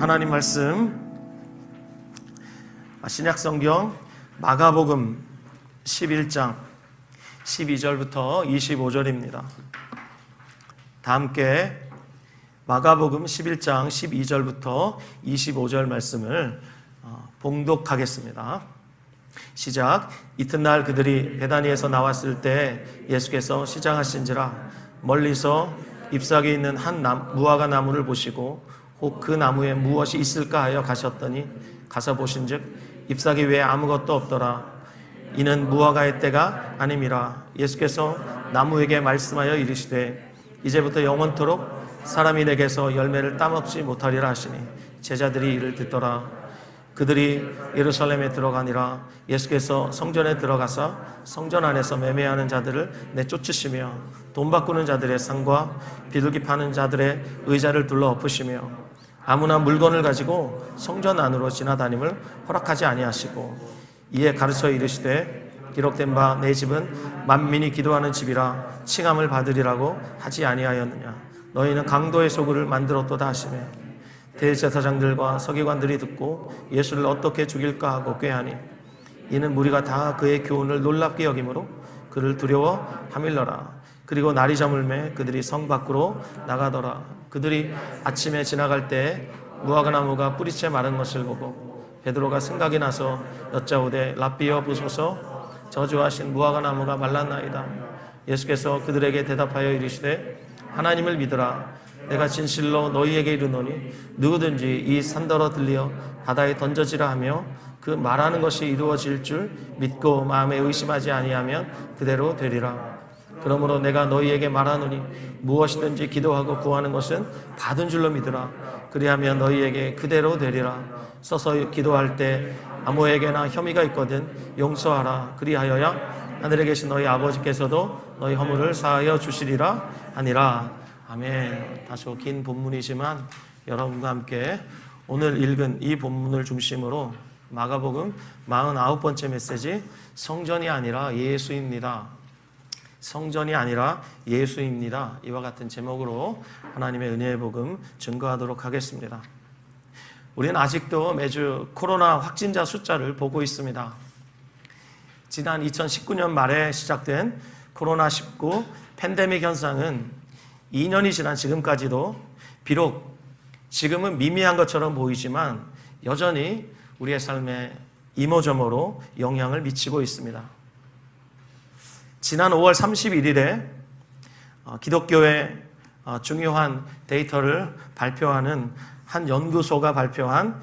하나님 말씀 신약성경 마가복음 11장 12절부터 25절입니다. 다 함께 마가복음 11장 12절부터 25절 말씀을 봉독하겠습니다. 시작. 이튿날 그들이 베다니에서 나왔을 때 예수께서 시장하신지라 멀리서 잎사귀 있는 한 무화과 나무를 보시고 혹 그 나무에 무엇이 있을까 하여 가셨더니 가서 보신즉 잎사귀 외에 아무것도 없더라. 이는 무화과의 때가 아님이라. 예수께서 나무에게 말씀하여 이르시되 이제부터 영원토록 사람이 내게서 열매를 따먹지 못하리라 하시니 제자들이 이를 듣더라. 그들이 예루살렘에 들어가니라. 예수께서 성전에 들어가사 성전 안에서 매매하는 자들을 내쫓으시며 돈 바꾸는 자들의 상과 비둘기 파는 자들의 의자를 둘러 엎으시며 아무나 물건을 가지고 성전 안으로 지나다님을 허락하지 아니하시고 이에 가르쳐 이르시되 기록된 바 내 집은 만민이 기도하는 집이라 칭함을 받으리라고 하지 아니하였느냐. 너희는 강도의 소굴을 만들었도다 하시매 대제사장들과 서기관들이 듣고 예수를 어떻게 죽일까 하고 꾀하니 이는 무리가 다 그의 교훈을 놀랍게 여김으로 그를 두려워 하밀러라. 그리고 날이 저물매 그들이 성 밖으로 나가더라. 그들이 아침에 지나갈 때 무화과 나무가 뿌리채 마른 것을 보고 베드로가 생각이 나서 여짜오되 랍비여 보소서 저주하신 무화과 나무가 말랐나이다. 예수께서 그들에게 대답하여 이르시되 하나님을 믿으라. 내가 진실로 너희에게 이르노니 누구든지 이 산더러 들리어 바다에 던져지라 하며 그 말하는 것이 이루어질 줄 믿고 마음에 의심하지 아니하면 그대로 되리라. 그러므로 내가 너희에게 말하노니 무엇이든지 기도하고 구하는 것은 받은 줄로 믿으라. 그리하면 너희에게 그대로 되리라. 서서 기도할 때 아무에게나 혐의가 있거든 용서하라. 그리하여야 하늘에 계신 너희 아버지께서도 너희 허물을 사하여 주시리라 하니라. 아멘. 다소 긴 본문이지만 여러분과 함께 오늘 읽은 이 본문을 중심으로 마가복음 49번째 메시지 성전이 아니라 예수입니다. 성전이 아니라 예수입니다. 이와 같은 제목으로 하나님의 은혜의 복음 증거하도록 하겠습니다. 우리는 아직도 매주 코로나 확진자 숫자를 보고 있습니다. 지난 2019년 말에 시작된 코로나19 팬데믹 현상은 2년이 지난 지금까지도 비록 지금은 미미한 것처럼 보이지만 여전히 우리의 삶에 이모저모로 영향을 미치고 있습니다. 지난 5월 31일에 기독교의 중요한 데이터를 발표하는 한 연구소가 발표한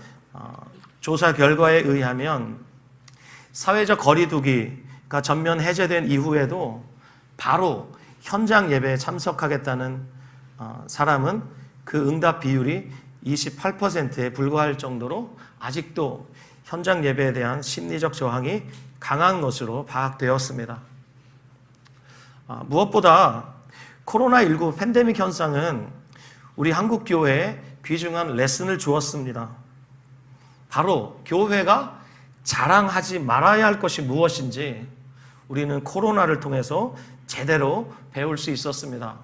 조사 결과에 의하면 사회적 거리두기가 전면 해제된 이후에도 바로 현장 예배에 참석하겠다는 사람은 그 응답 비율이 28%에 불과할 정도로 아직도 현장 예배에 대한 심리적 저항이 강한 것으로 파악되었습니다. 무엇보다 코로나19 팬데믹 현상은 우리 한국 교회에 귀중한 레슨을 주었습니다. 바로 교회가 자랑하지 말아야 할 것이 무엇인지 우리는 코로나를 통해서 제대로 배울 수 있었습니다.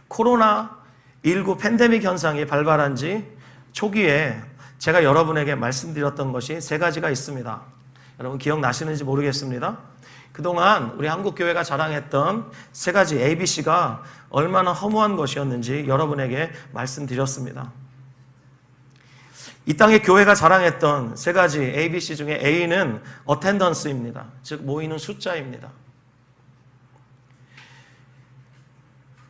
코로나19 팬데믹 현상이 발발한 지 초기에 제가 여러분에게 말씀드렸던 것이 세 가지가 있습니다. 여러분 기억나시는지 모르겠습니다. 그동안 우리 한국교회가 자랑했던 세 가지 ABC가 얼마나 허무한 것이었는지 여러분에게 말씀드렸습니다. 이 땅의 교회가 자랑했던 세 가지 ABC 중에 A는 attendance입니다. 즉 모이는 숫자입니다.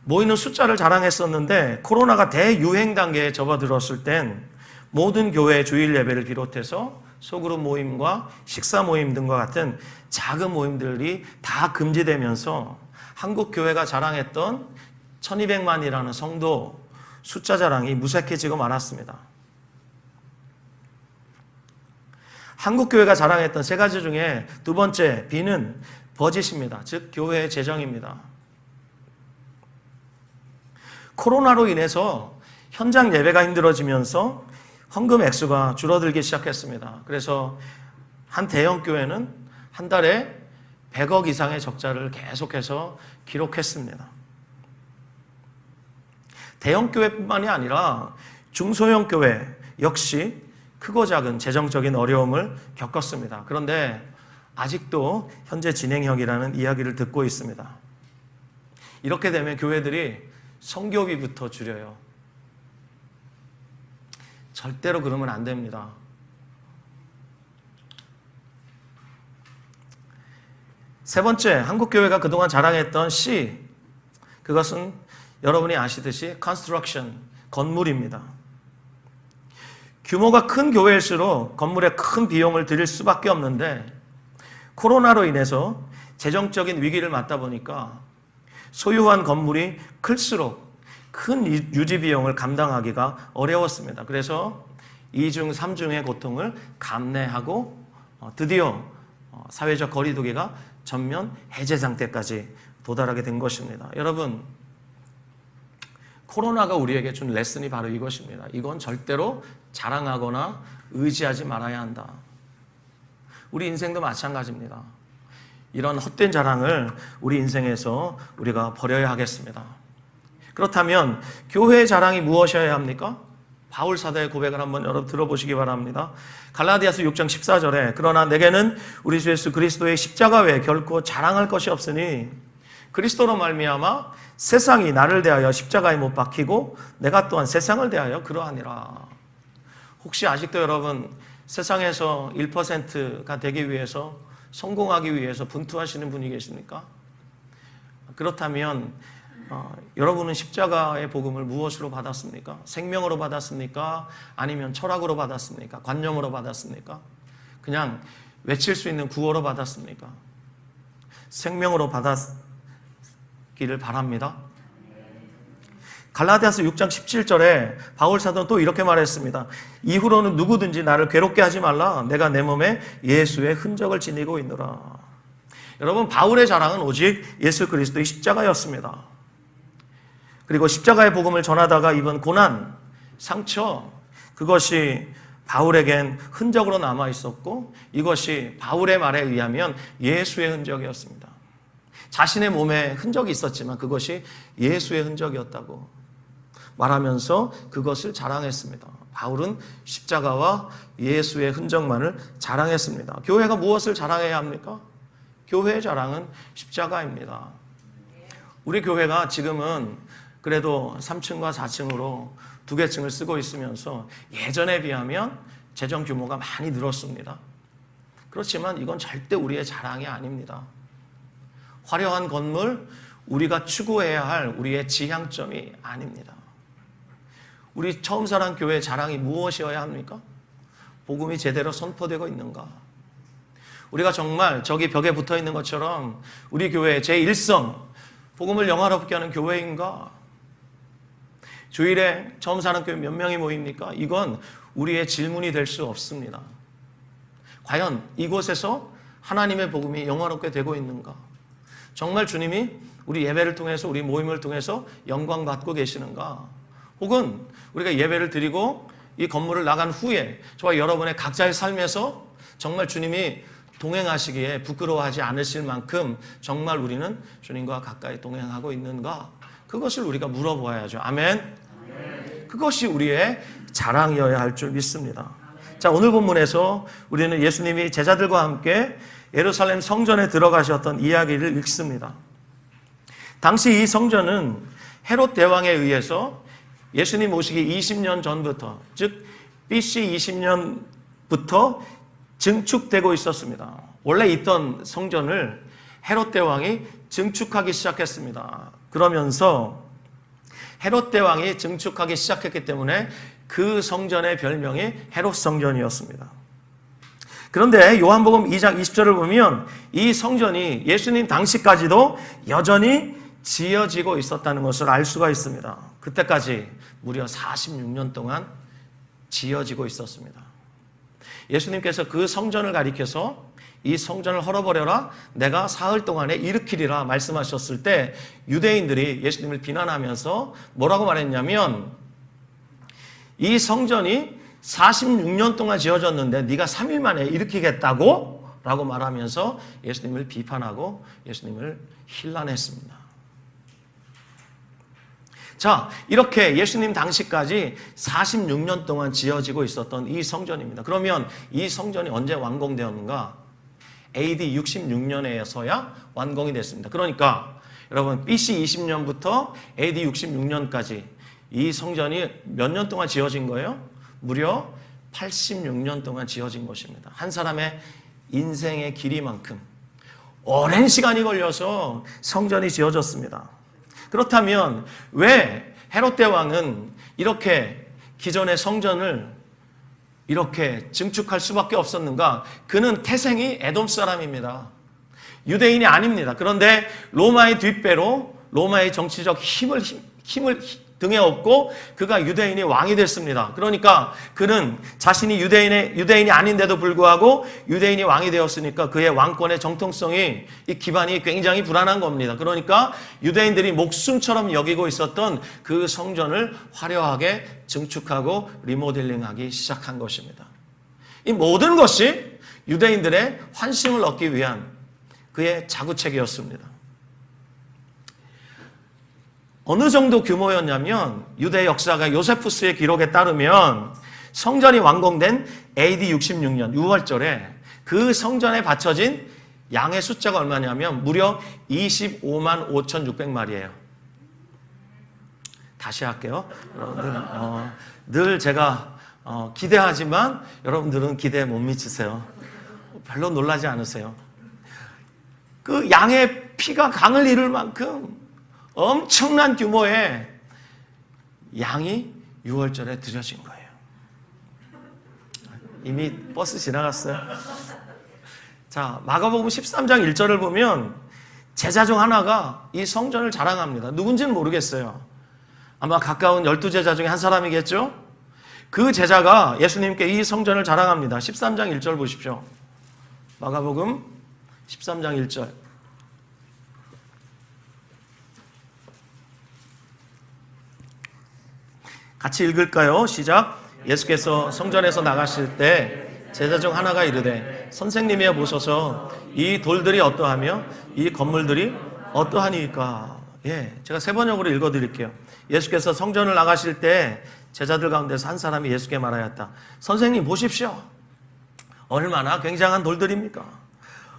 모이는 숫자를 자랑했었는데 코로나가 대유행 단계에 접어들었을 땐 모든 교회 주일 예배를 비롯해서 소그룹 모임과 식사 모임 등과 같은 작은 모임들이 다 금지되면서 한국 교회가 자랑했던 1200만이라는 성도 숫자 자랑이 무색해지고 말았습니다. 한국 교회가 자랑했던 세 가지 중에 두 번째 B는 버짓입니다. 즉 교회의 재정입니다. 코로나로 인해서 현장 예배가 힘들어지면서 헌금 액수가 줄어들기 시작했습니다. 그래서 한 대형 교회는 한 달에 100억 이상의 적자를 계속해서 기록했습니다. 대형 교회뿐만이 아니라 중소형 교회 역시 크고 작은 재정적인 어려움을 겪었습니다. 그런데 아직도 현재 진행형이라는 이야기를 듣고 있습니다. 이렇게 되면 교회들이 성교비부터 줄여요. 절대로 그러면 안 됩니다. 세 번째, 한국교회가 그동안 자랑했던 C, 그것은 여러분이 아시듯이 construction, 건물입니다. 규모가 큰 교회일수록 건물에 큰 비용을 들일 수밖에 없는데 코로나로 인해서 재정적인 위기를 맞다 보니까 소유한 건물이 클수록 큰 유지 비용을 감당하기가 어려웠습니다. 그래서 2중, 3중의 고통을 감내하고 드디어 사회적 거리두기가 전면 해제 상태까지 도달하게 된 것입니다. 여러분, 코로나가 우리에게 준 레슨이 바로 이것입니다. 이건 절대로 자랑하거나 의지하지 말아야 한다. 우리 인생도 마찬가지입니다. 이런 헛된 자랑을 우리 인생에서 우리가 버려야 하겠습니다. 그렇다면 교회의 자랑이 무엇이어야 합니까? 바울 사도의 고백을 한번 여러분 들어보시기 바랍니다. 갈라디아서 6장 14절에 그러나 내게는 우리 주 예수 그리스도의 십자가 외에 결코 자랑할 것이 없으니 그리스도로 말미암아 세상이 나를 대하여 십자가에 못 박히고 내가 또한 세상을 대하여 그러하니라. 혹시 아직도 여러분 세상에서 1%가 되기 위해서 성공하기 위해서 분투하시는 분이 계십니까? 그렇다면 여러분은 십자가의 복음을 무엇으로 받았습니까? 생명으로 받았습니까? 아니면 철학으로 받았습니까? 관념으로 받았습니까? 그냥 외칠 수 있는 구호로 받았습니까? 생명으로 받았기를 바랍니다. 갈라디아서 6장 17절에 바울 사도는 또 이렇게 말했습니다. 이후로는 누구든지 나를 괴롭게 하지 말라. 내가 내 몸에 예수의 흔적을 지니고 있노라. 여러분, 바울의 자랑은 오직 예수 그리스도의 십자가였습니다. 그리고 십자가의 복음을 전하다가 입은 고난, 상처, 그것이 바울에겐 흔적으로 남아 있었고 이것이 바울의 말에 의하면 예수의 흔적이었습니다. 자신의 몸에 흔적이 있었지만 그것이 예수의 흔적이었다고 말하면서 그것을 자랑했습니다. 바울은 십자가와 예수의 흔적만을 자랑했습니다. 교회가 무엇을 자랑해야 합니까? 교회의 자랑은 십자가입니다. 우리 교회가 지금은 그래도 3층과 4층으로 두 개 층을 쓰고 있으면서 예전에 비하면 재정 규모가 많이 늘었습니다. 그렇지만 이건 절대 우리의 자랑이 아닙니다. 화려한 건물, 우리가 추구해야 할 우리의 지향점이 아닙니다. 우리 처음 사랑 교회의 자랑이 무엇이어야 합니까? 복음이 제대로 선포되고 있는가? 우리가 정말 저기 벽에 붙어 있는 것처럼 우리 교회의 제1성, 복음을 영화롭게 하는 교회인가? 주일에 처음 사는 교회 몇 명이 모입니까? 이건 우리의 질문이 될 수 없습니다. 과연 이곳에서 하나님의 복음이 영화롭게 되고 있는가? 정말 주님이 우리 예배를 통해서 우리 모임을 통해서 영광 받고 계시는가? 혹은 우리가 예배를 드리고 이 건물을 나간 후에 저와 여러분의 각자의 삶에서 정말 주님이 동행하시기에 부끄러워하지 않으실 만큼 정말 우리는 주님과 가까이 동행하고 있는가? 그것을 우리가 물어보아야죠. 아멘. 그것이 우리의 자랑이어야 할 줄 믿습니다. 자, 오늘 본문에서 우리는 예수님이 제자들과 함께 예루살렘 성전에 들어가셨던 이야기를 읽습니다. 당시 이 성전은 헤롯 대왕에 의해서 예수님 오시기 20년 전부터, 즉 BC 20년부터 증축되고 있었습니다. 원래 있던 성전을 헤롯 대왕이 증축하기 시작했습니다. 그러면서 헤롯 대왕이 증축하기 시작했기 때문에 그 성전의 별명이 헤롯 성전이었습니다. 그런데 요한복음 2장 20절을 보면 이 성전이 예수님 당시까지도 여전히 지어지고 있었다는 것을 알 수가 있습니다. 그때까지 무려 46년 동안 지어지고 있었습니다. 예수님께서 그 성전을 가리켜서 이 성전을 헐어버려라, 내가 사흘 동안에 일으키리라 말씀하셨을 때 유대인들이 예수님을 비난하면서 뭐라고 말했냐면 이 성전이 46년 동안 지어졌는데 네가 3일 만에 일으키겠다고? 라고 말하면서 예수님을 비판하고 예수님을 힐난했습니다. 자, 이렇게 예수님 당시까지 46년 동안 지어지고 있었던 이 성전입니다. 그러면 이 성전이 언제 완공되었는가? AD 66년에서야 완공이 됐습니다. 그러니까 여러분 BC 20년부터 AD 66년까지 이 성전이 몇 년 동안 지어진 거예요? 무려 86년 동안 지어진 것입니다. 한 사람의 인생의 길이만큼 오랜 시간이 걸려서 성전이 지어졌습니다. 그렇다면 왜 헤롯 대왕은 이렇게 기존의 성전을 이렇게 증축할 수밖에 없었는가? 그는 태생이 에돔 사람입니다. 유대인이 아닙니다. 그런데 로마의 뒷배로 로마의 정치적 힘을 등에 업고 그가 유대인이 왕이 됐습니다. 그러니까 그는 자신이 유대인이 아닌데도 불구하고 유대인이 왕이 되었으니까 그의 왕권의 정통성이 이 기반이 굉장히 불안한 겁니다. 그러니까 유대인들이 목숨처럼 여기고 있었던 그 성전을 화려하게 증축하고 리모델링하기 시작한 것입니다. 이 모든 것이 유대인들의 환심을 얻기 위한 그의 자구책이었습니다. 어느 정도 규모였냐면 유대 역사가 요세푸스의 기록에 따르면 성전이 완공된 AD 66년 6월절에 그 성전에 바쳐진 양의 숫자가 얼마냐면 무려 25만 5,600마리예요. 다시 할게요. 여러분들, 늘 제가 기대하지만 여러분들은 기대에 못 미치세요. 별로 놀라지 않으세요. 그 양의 피가 강을 이룰 만큼 엄청난 규모의 양이 6월절에 드려진 거예요. 이미 버스 지나갔어요. 자, 마가복음 13장 1절을 보면 제자 중 하나가 이 성전을 자랑합니다. 누군지는 모르겠어요. 아마 가까운 12제자 중에 한 사람이겠죠? 그 제자가 예수님께 이 성전을 자랑합니다. 13장 1절 보십시오. 마가복음 13장 1절. 같이 읽을까요? 시작. 예수께서 성전에서 나가실 때 제자 중 하나가 이르되 선생님이여 보소서 이 돌들이 어떠하며 이 건물들이 어떠하니까. 예, 제가 세 번역으로 읽어드릴게요. 예수께서 성전을 나가실 때 제자들 가운데서 한 사람이 예수께 말하였다. 선생님 보십시오. 얼마나 굉장한 돌들입니까?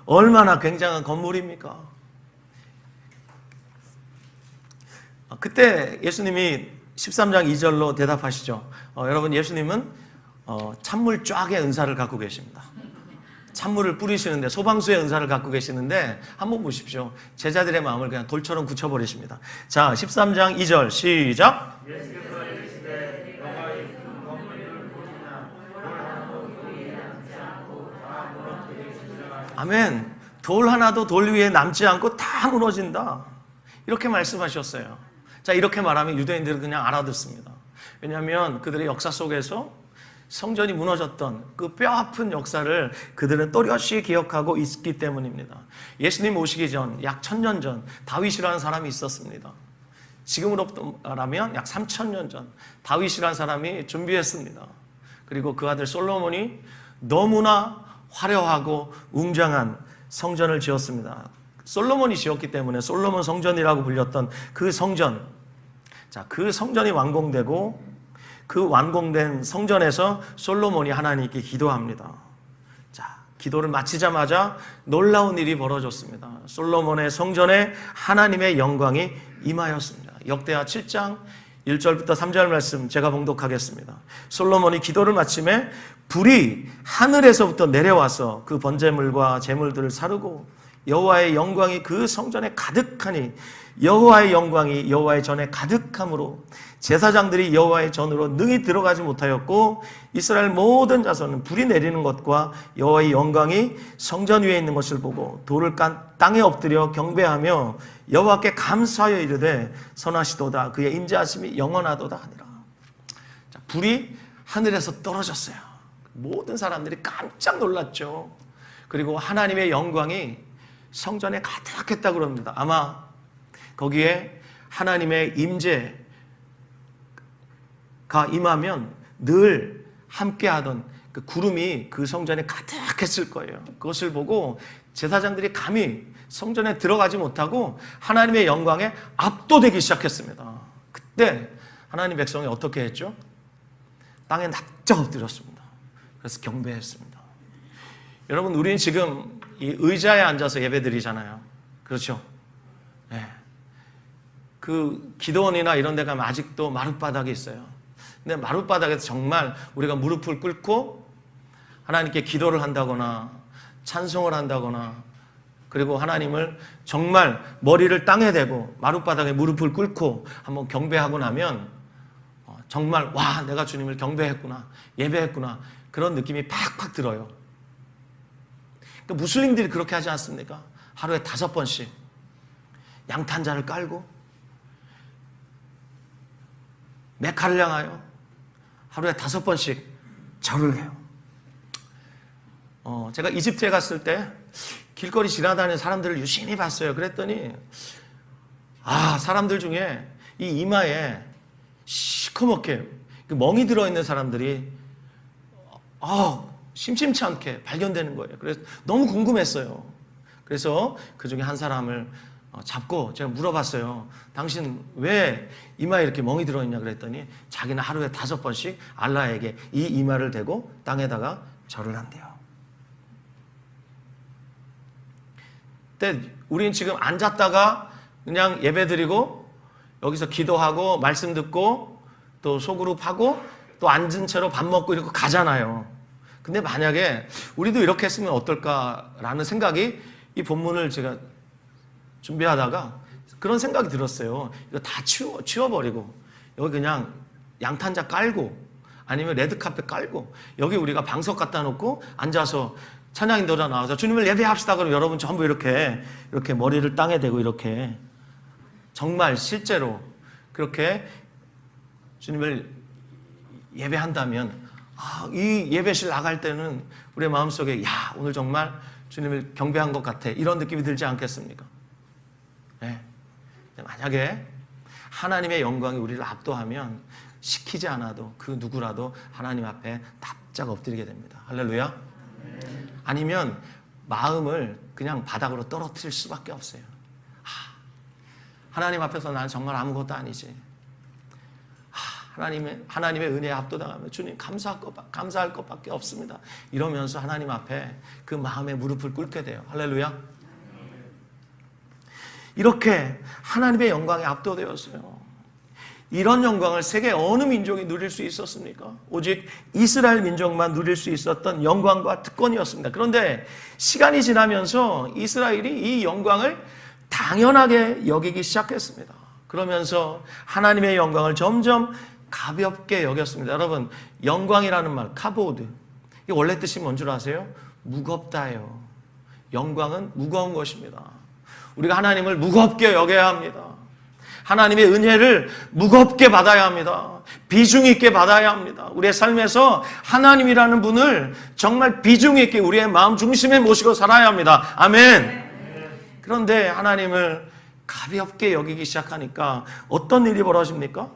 얼마나 굉장한 건물입니까? 그때 예수님이 13장 2절로 대답하시죠. 여러분 예수님은 찬물 쫙의 은사를 갖고 계십니다. 찬물을 뿌리시는데 소방수의 은사를 갖고 계시는데 한번 보십시오. 제자들의 마음을 그냥 돌처럼 굳혀버리십니다. 자, 13장 2절 시작. 아멘. 돌 하나도 돌 위에 남지 않고 다 무너진다. 이렇게 말씀하셨어요. 자, 이렇게 말하면 유대인들은 그냥 알아듣습니다. 왜냐하면 그들의 역사 속에서 성전이 무너졌던 그 뼈아픈 역사를 그들은 또렷이 기억하고 있기 때문입니다. 예수님 오시기 전 약 1000년 전 다윗이라는 사람이 있었습니다. 지금으로부터 말하면 약 3000년 전 다윗이라는 사람이 준비했습니다. 그리고 그 아들 솔로몬이 너무나 화려하고 웅장한 성전을 지었습니다. 솔로몬이 지었기 때문에 솔로몬 성전이라고 불렸던 그 성전. 자, 그 성전이 완공되고 그 완공된 성전에서 솔로몬이 하나님께 기도합니다. 자, 기도를 마치자마자 놀라운 일이 벌어졌습니다. 솔로몬의 성전에 하나님의 영광이 임하였습니다. 역대하 7장 1절부터 3절 말씀 제가 봉독하겠습니다. 솔로몬이 기도를 마침에 불이 하늘에서부터 내려와서 그 번제물과 제물들을 사르고 여호와의 영광이 그 성전에 가득하니 여호와의 영광이 여호와의 전에 가득함으로 제사장들이 여호와의 전으로 능히 들어가지 못하였고 이스라엘 모든 자손은 불이 내리는 것과 여호와의 영광이 성전 위에 있는 것을 보고 돌을 깐 땅에 엎드려 경배하며 여호와께 감사하여 이르되 선하시도다 그의 인자하심이 영원하도다 하니라. 자, 불이 하늘에서 떨어졌어요. 모든 사람들이 깜짝 놀랐죠. 그리고 하나님의 영광이 성전에 가득했다고 그럽니다. 아마 거기에 하나님의 임재가 임하면 늘 함께하던 그 구름이 그 성전에 가득했을 거예요. 그것을 보고 제사장들이 감히 성전에 들어가지 못하고 하나님의 영광에 압도되기 시작했습니다. 네, 하나님 백성이 어떻게 했죠? 땅에 납작 엎드렸습니다. 그래서 경배했습니다. 여러분, 우리는 지금 이 의자에 앉아서 예배드리잖아요. 그렇죠? 네. 그 기도원이나 이런 데 가면 아직도 마룻바닥이 있어요. 근데 마룻바닥에서 정말 우리가 무릎을 꿇고 하나님께 기도를 한다거나 찬송을 한다거나 그리고 하나님을 정말 머리를 땅에 대고 마룻바닥에 무릎을 꿇고 한번 경배하고 나면 정말 와, 내가 주님을 경배했구나, 예배했구나, 그런 느낌이 팍팍 들어요. 그러니까 무슬림들이 그렇게 하지 않습니까? 하루에 5번씩 양탄자를 깔고 메카를 향하여 하루에 5번씩 절을 해요. 제가 이집트에 갔을 때 길거리 지나다니는 사람들을 유심히 봤어요. 그랬더니 사람들 중에 이 이마에 시커멓게 멍이 들어있는 사람들이 심심치 않게 발견되는 거예요. 그래서 너무 궁금했어요. 그래서 그 중에 한 사람을 잡고 제가 물어봤어요. 당신 왜 이마에 이렇게 멍이 들어있냐 그랬더니 자기는 하루에 5번씩 알라에게 이 이마를 대고 땅에다가 절을 한대요. 근데 우리는 지금 앉았다가 그냥 예배드리고 여기서 기도하고 말씀 듣고 또 소그룹하고 또 앉은 채로 밥 먹고 이러고 가잖아요. 근데 만약에 우리도 이렇게 했으면 어떨까라는 생각이 이 본문을 제가 준비하다가 그런 생각이 들었어요. 이거 다 치워버리고 여기 그냥 양탄자 깔고 아니면 레드카펫 깔고 여기 우리가 방석 갖다 놓고 앉아서 찬양인도자 나와서 주님을 예배합시다. 그럼 여러분 전부 이렇게 머리를 땅에 대고 이렇게 정말 실제로 그렇게 주님을 예배한다면 이 예배실 나갈 때는 우리의 마음속에 오늘 정말 주님을 경배한 것 같아, 이런 느낌이 들지 않겠습니까? 네. 만약에 하나님의 영광이 우리를 압도하면 시키지 않아도 그 누구라도 하나님 앞에 납작 엎드리게 됩니다. 할렐루야. 아니면 마음을 그냥 바닥으로 떨어뜨릴 수밖에 없어요. 하나님 앞에서 나는 정말 아무것도 아니지. 하나님의 은혜에 압도당하면 주님 감사할 것밖에 없습니다. 이러면서 하나님 앞에 그 마음의 무릎을 꿇게 돼요. 할렐루야. 이렇게 하나님의 영광에 압도되었어요. 이런 영광을 세계 어느 민족이 누릴 수 있었습니까? 오직 이스라엘 민족만 누릴 수 있었던 영광과 특권이었습니다. 그런데 시간이 지나면서 이스라엘이 이 영광을 당연하게 여기기 시작했습니다. 그러면서 하나님의 영광을 점점 가볍게 여겼습니다. 여러분, 영광이라는 말, 카보드, 이 원래 뜻이 뭔 줄 아세요? 무겁다예요. 영광은 무거운 것입니다. 우리가 하나님을 무겁게 여겨야 합니다. 하나님의 은혜를 무겁게 받아야 합니다. 비중 있게 받아야 합니다. 우리의 삶에서 하나님이라는 분을 정말 비중 있게 우리의 마음 중심에 모시고 살아야 합니다. 아멘. 그런데 하나님을 가볍게 여기기 시작하니까 어떤 일이 벌어집니까?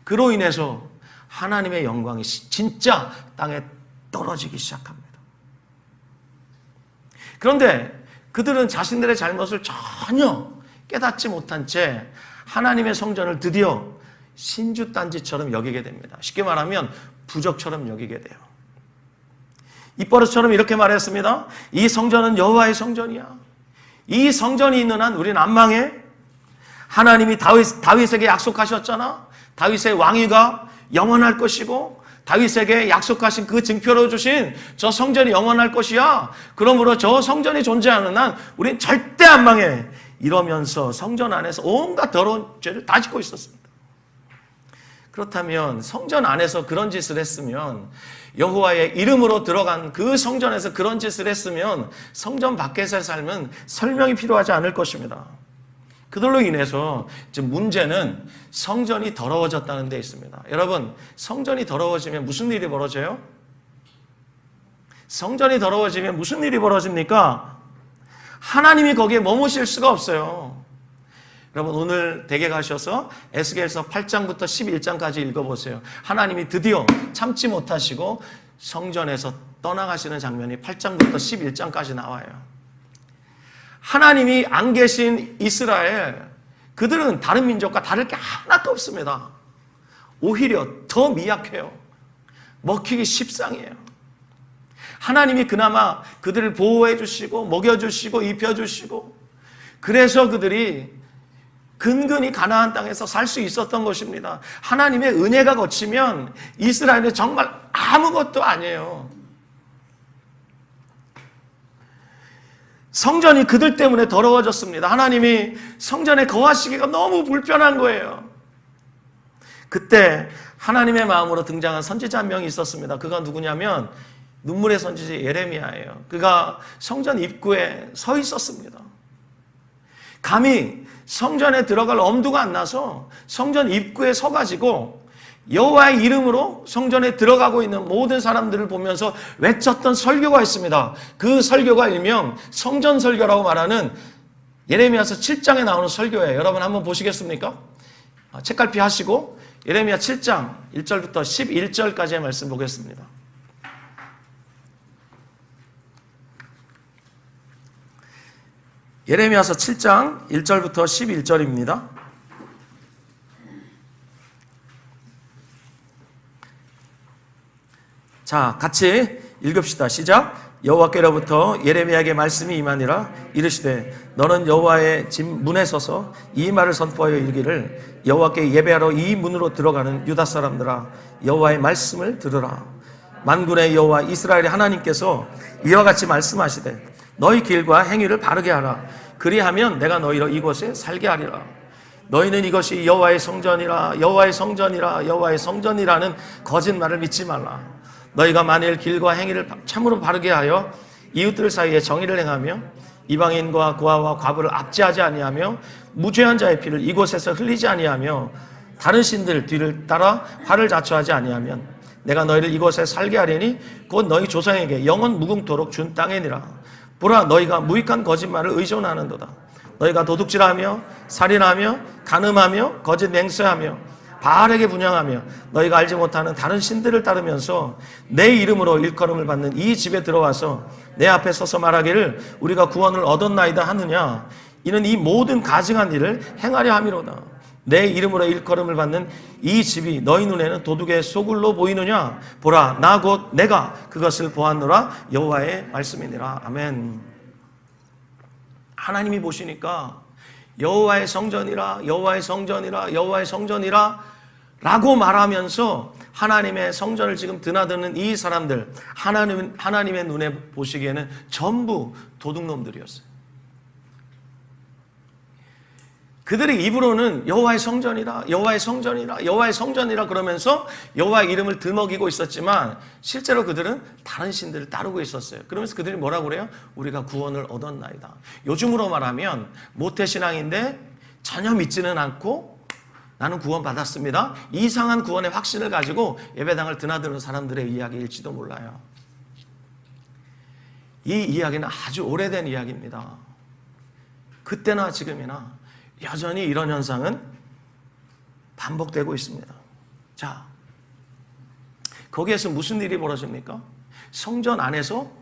그로 인해서 하나님의 영광이 진짜 땅에 떨어지기 시작합니다. 그런데 그들은 자신들의 잘못을 전혀 깨닫지 못한 채 하나님의 성전을 드디어 신주단지처럼 여기게 됩니다. 쉽게 말하면 부적처럼 여기게 돼요. 입버릇처럼 이렇게 말했습니다. 이 성전은 여호와의 성전이야. 이 성전이 있는 한 우리는 안 망해. 하나님이 다윗에게 약속하셨잖아. 다윗의 왕위가 영원할 것이고 다윗에게 약속하신 그 증표로 주신 저 성전이 영원할 것이야. 그러므로 저 성전이 존재하는 한 우린 절대 안 망해. 이러면서 성전 안에서 온갖 더러운 죄를 다 짓고 있었습니다. 그렇다면 성전 안에서 그런 짓을 했으면, 여호와의 이름으로 들어간 그 성전에서 그런 짓을 했으면 성전 밖에서의 삶은 설명이 필요하지 않을 것입니다. 그들로 인해서 지금 문제는 성전이 더러워졌다는 데 있습니다. 여러분, 성전이 더러워지면 무슨 일이 벌어져요? 성전이 더러워지면 무슨 일이 벌어집니까? 하나님이 거기에 머무실 수가 없어요. 여러분, 오늘 댁에 가셔서 에스겔서 8장부터 11장까지 읽어보세요. 하나님이 드디어 참지 못하시고 성전에서 떠나가시는 장면이 8장부터 11장까지 나와요. 하나님이 안 계신 이스라엘, 그들은 다른 민족과 다를 게 하나도 없습니다. 오히려 더 미약해요. 먹히기 십상이에요. 하나님이 그나마 그들을 보호해 주시고 먹여주시고 입혀주시고 그래서 그들이 근근히 가나안 땅에서 살 수 있었던 것입니다. 하나님의 은혜가 거치면 이스라엘은 정말 아무것도 아니에요. 성전이 그들 때문에 더러워졌습니다. 하나님이 성전에 거하시기가 너무 불편한 거예요. 그때 하나님의 마음으로 등장한 선지자 한 명이 있었습니다. 그가 누구냐면 눈물의 선지자 예레미야예요. 그가 성전 입구에 서 있었습니다. 감히 성전에 들어갈 엄두가 안 나서 성전 입구에 서가지고 여호와의 이름으로 성전에 들어가고 있는 모든 사람들을 보면서 외쳤던 설교가 있습니다. 그 설교가 일명 성전 설교라고 말하는 예레미야서 7장에 나오는 설교예요. 여러분 한번 보시겠습니까? 책갈피 하시고 예레미야 7장 1절부터 11절까지의 말씀 보겠습니다. 예레미야서 7장 1절부터 11절입니다. 자, 같이 읽읍시다. 시작. 여호와께로부터 예레미야에게 말씀이 임하니라. 이르시되 너는 여호와의 집 문에 서서 이 말을 선포하여 이르기를 여호와께 예배하러 이 문으로 들어가는 유다 사람들아 여호와의 말씀을 들으라. 만군의 여호와 이스라엘의 하나님께서 이와 같이 말씀하시되 너희 길과 행위를 바르게 하라. 그리하면 내가 너희로 이곳에 살게 하리라. 너희는 이것이 여호와의 성전이라 여호와의 성전이라 여호와의 성전이라는 거짓말을 믿지 말라. 너희가 만일 길과 행위를 참으로 바르게 하여 이웃들 사이에 정의를 행하며 이방인과 고아와 과부를 압제하지 아니하며 무죄한 자의 피를 이곳에서 흘리지 아니하며 다른 신들 뒤를 따라 화를 자초하지 아니하면 내가 너희를 이곳에 살게 하리니 곧 너희 조상에게 영원 무궁토록 준 땅이니라. 보라 너희가 무익한 거짓말을 의존하는도다. 너희가 도둑질하며 살인하며 간음하며 거짓 맹세하며 바알에게 분향하며 너희가 알지 못하는 다른 신들을 따르면서 내 이름으로 일컬음을 받는 이 집에 들어와서 내 앞에 서서 말하기를 우리가 구원을 얻었나이다 하느냐. 이는 이 모든 가증한 일을 행하려 함이로다. 내 이름으로 일컬음을 받는 이 집이 너희 눈에는 도둑의 소굴로 보이느냐. 보라 나 곧 내가 그것을 보았노라. 여호와의 말씀이니라. 아멘. 하나님이 보시니까 여호와의 성전이라 여호와의 성전이라 여호와의 성전이라 라고 말하면서 하나님의 성전을 지금 드나드는 이 사람들 하나님의 눈에 보시기에는 전부 도둑놈들이었어요. 그들의 입으로는 여호와의 성전이라 여호와의 성전이라 여호와의 성전이라 그러면서 여호와의 이름을 들먹이고 있었지만 실제로 그들은 다른 신들을 따르고 있었어요. 그러면서 그들이 뭐라고 그래요? 우리가 구원을 얻었나이다. 요즘으로 말하면 모태신앙인데 전혀 믿지는 않고 나는 구원받았습니다. 이상한 구원의 확신을 가지고 예배당을 드나드는 사람들의 이야기일지도 몰라요. 이 이야기는 아주 오래된 이야기입니다. 그때나 지금이나 여전히 이런 현상은 반복되고 있습니다. 자, 거기에서 무슨 일이 벌어집니까? 성전 안에서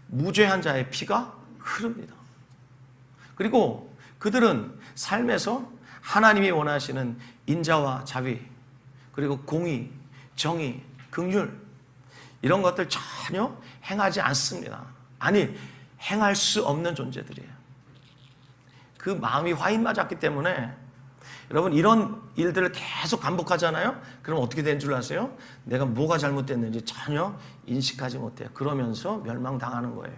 무죄한 자의 피가 흐릅니다. 그리고 그들은 삶에서 하나님이 원하시는 인자와 자비, 그리고 공의, 정의, 긍휼 이런 것들 전혀 행하지 않습니다. 아니, 행할 수 없는 존재들이에요. 그 마음이 화인 맞았기 때문에 여러분 이런 일들을 계속 반복하잖아요. 그럼 어떻게 된 줄 아세요? 내가 뭐가 잘못됐는지 전혀 인식하지 못해요. 그러면서 멸망당하는 거예요.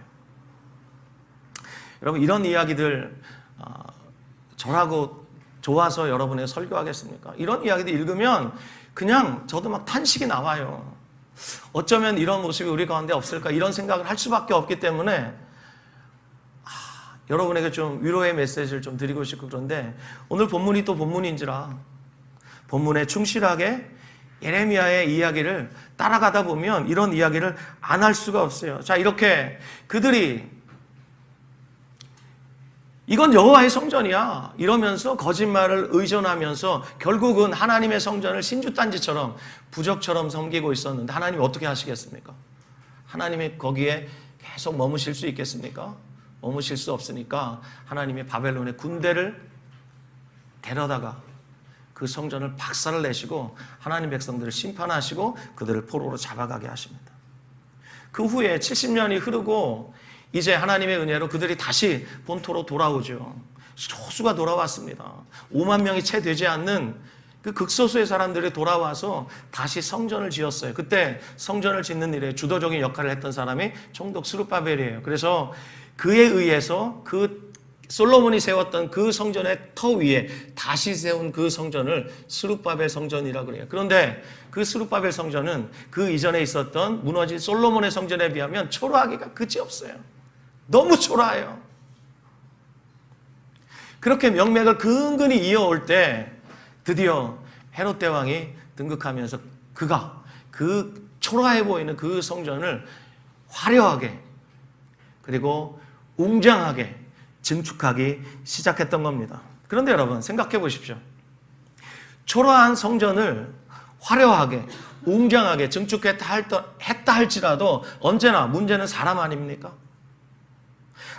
여러분 이런 이야기들 저라고 좋아서 여러분에게 설교하겠습니까? 이런 이야기들 읽으면 그냥 저도 막 탄식이 나와요. 어쩌면 이런 모습이 우리 가운데 없을까 이런 생각을 할 수밖에 없기 때문에 여러분에게 좀 위로의 메시지를 좀 드리고 싶고 그런데 오늘 본문이 또 본문인지라 본문에 충실하게 예레미야의 이야기를 따라가다 보면 이런 이야기를 안 할 수가 없어요. 자, 이렇게 그들이 이건 여호와의 성전이야 이러면서 거짓말을 의존하면서 결국은 하나님의 성전을 신주단지처럼 부적처럼 섬기고 있었는데 하나님이 어떻게 하시겠습니까? 하나님이 거기에 계속 머무실 수 있겠습니까? 머무실 수 없으니까 하나님이 바벨론의 군대를 데려다가 그 성전을 박살을 내시고 하나님 백성들을 심판하시고 그들을 포로로 잡아가게 하십니다. 그 후에 70년이 흐르고 이제 하나님의 은혜로 그들이 다시 본토로 돌아오죠. 소수가 돌아왔습니다. 5만 명이 채 되지 않는 그 극소수의 사람들이 돌아와서 다시 성전을 지었어요. 그때 성전을 짓는 일에 주도적인 역할을 했던 사람이 총독 스룹바벨이에요. 그래서 그에 의해서 그 솔로몬이 세웠던 그 성전의 터 위에 다시 세운 그 성전을 스룹바벨 성전이라고 그래요. 그런데 그 스룹바벨 성전은 그 이전에 있었던 무너진 솔로몬의 성전에 비하면 초라하기가 그지 없어요. 너무 초라해요. 그렇게 명맥을 근근히 이어올 때 드디어 헤롯 대왕이 등극하면서 그가 그 초라해 보이는 그 성전을 화려하게 그리고 웅장하게 증축하기 시작했던 겁니다. 그런데 여러분 생각해 보십시오. 초라한 성전을 화려하게 웅장하게 증축했다 할지라도 언제나 문제는 사람 아닙니까?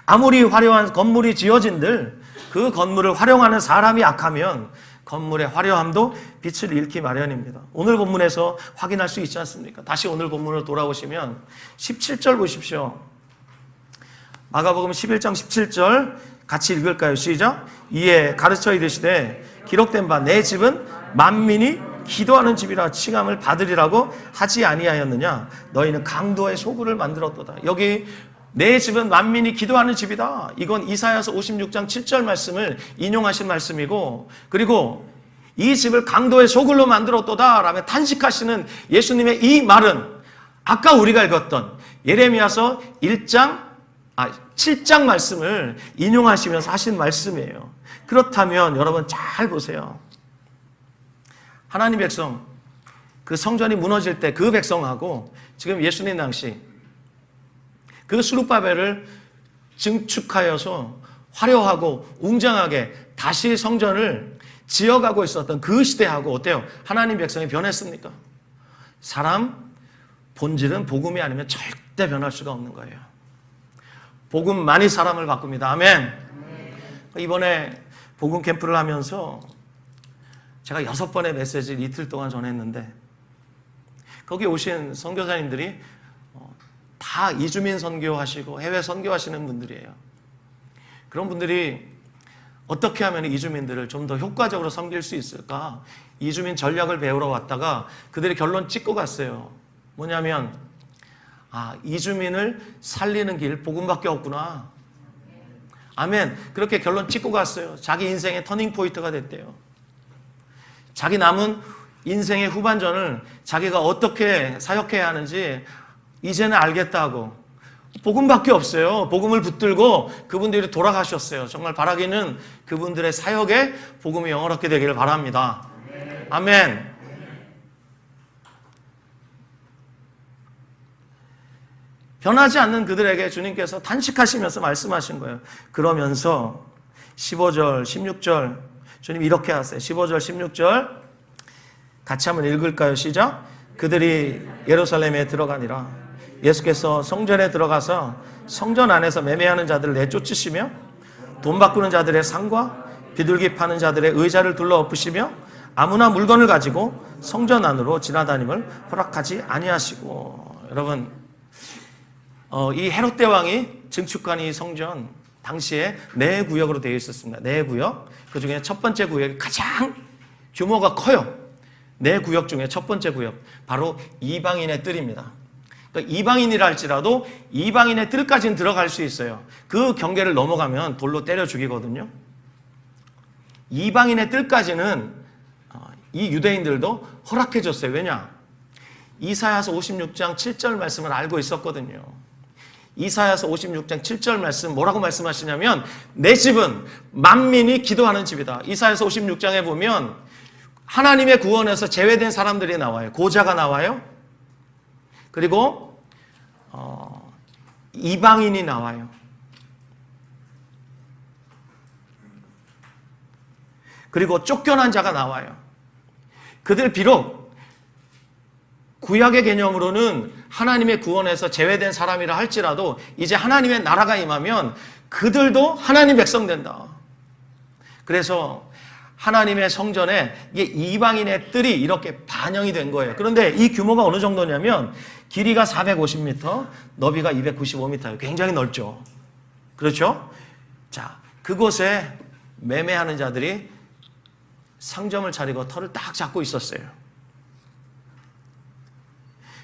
아무리 화려한 건물이 지어진들 그 건물을 활용하는 사람이 약하면 건물의 화려함도 빛을 잃기 마련입니다. 오늘 본문에서 확인할 수 있지 않습니까? 다시 오늘 본문으로 돌아오시면 17절 보십시오. 마가복음 11장 17절 같이 읽을까요? 시작. 이에 가르쳐 이르시되 기록된 바 내 집은 만민이 기도하는 집이라 칭함을 받으리라고 하지 아니하였느냐? 너희는 강도의 소굴을 만들었도다. 여기 내 집은 만민이 기도하는 집이다. 이건 이사야서 56장 7절 말씀을 인용하신 말씀이고, 그리고 이 집을 강도의 소굴로 만들었도다 라며 탄식하시는 예수님의 이 말은 아까 우리가 읽었던 예레미야서 7장 말씀을 인용하시면서 하신 말씀이에요. 그렇다면 여러분 잘 보세요. 하나님 백성, 그 성전이 무너질 때 그 백성하고 지금 예수님 당시 그 스룹바벨을 증축하여서 화려하고 웅장하게 다시 성전을 지어가고 있었던 그 시대하고 어때요? 하나님 백성이 변했습니까? 사람 본질은 복음이 아니면 절대 변할 수가 없는 거예요. 복음만이 사람을 바꿉니다. 아멘. 이번에 복음 캠프를 하면서 제가 6번의 메시지를 이틀 동안 전했는데 거기 오신 선교사님들이 다 이주민 선교하시고 해외 선교하시는 분들이에요. 그런 분들이 어떻게 하면 이주민들을 좀 더 효과적으로 섬길 수 있을까? 이주민 전략을 배우러 왔다가 그들이 결론 찍고 갔어요. 뭐냐면 이주민을 살리는 길 복음밖에 없구나. 아멘. 그렇게 결론 찍고 갔어요. 자기 인생의 터닝 포인트가 됐대요. 자기 남은 인생의 후반전을 자기가 어떻게 사역해야 하는지 이제는 알겠다고. 복음밖에 없어요. 복음을 붙들고 그분들이 돌아가셨어요. 정말 바라기는 그분들의 사역에 복음이 영원하게 되기를 바랍니다. 아멘. 변하지 않는 그들에게 주님께서 탄식하시면서 말씀하신 거예요. 그러면서 15절, 16절 주님 이렇게 하세요. 15절, 16절 같이 한번 읽을까요? 시작. 그들이 예루살렘에 들어가니라. 예수께서 성전에 들어가서 성전 안에서 매매하는 자들을 내쫓으시며 돈 바꾸는 자들의 상과 비둘기 파는 자들의 의자를 둘러 엎으시며 아무나 물건을 가지고 성전 안으로 지나다님을 허락하지 아니하시고. 여러분, 이 헤롯 대왕이 증축한 이 성전 당시에 4구역으로 되어 있었습니다. 4구역. 그 중에 첫 번째 구역이 가장 규모가 커요. 4구역 중에 첫 번째 구역 바로 이방인의 뜰입니다. 그러니까 이방인이라 할지라도 이방인의 뜰까지는 들어갈 수 있어요. 그 경계를 넘어가면 돌로 때려 죽이거든요. 이방인의 뜰까지는 이 유대인들도 허락해 줬어요. 왜냐? 이사야서 56장 7절 말씀을 알고 있었거든요. 이사야서 56장 7절 말씀 뭐라고 말씀하시냐면 내 집은 만민이 기도하는 집이다. 이사야서 56장에 보면 하나님의 구원에서 제외된 사람들이 나와요. 고자가 나와요. 그리고 이방인이 나와요. 그리고 쫓겨난 자가 나와요. 그들 비록 구약의 개념으로는 하나님의 구원에서 제외된 사람이라 할지라도 이제 하나님의 나라가 임하면 그들도 하나님 백성 된다. 그래서 하나님의 성전에 이게 이방인의 뜰이 이렇게 반영이 된 거예요. 그런데 이 규모가 어느 정도냐면 길이가 450m, 너비가 295m예요. 굉장히 넓죠. 그렇죠? 자, 그곳에 매매하는 자들이 상점을 차리고 털을 딱 잡고 있었어요.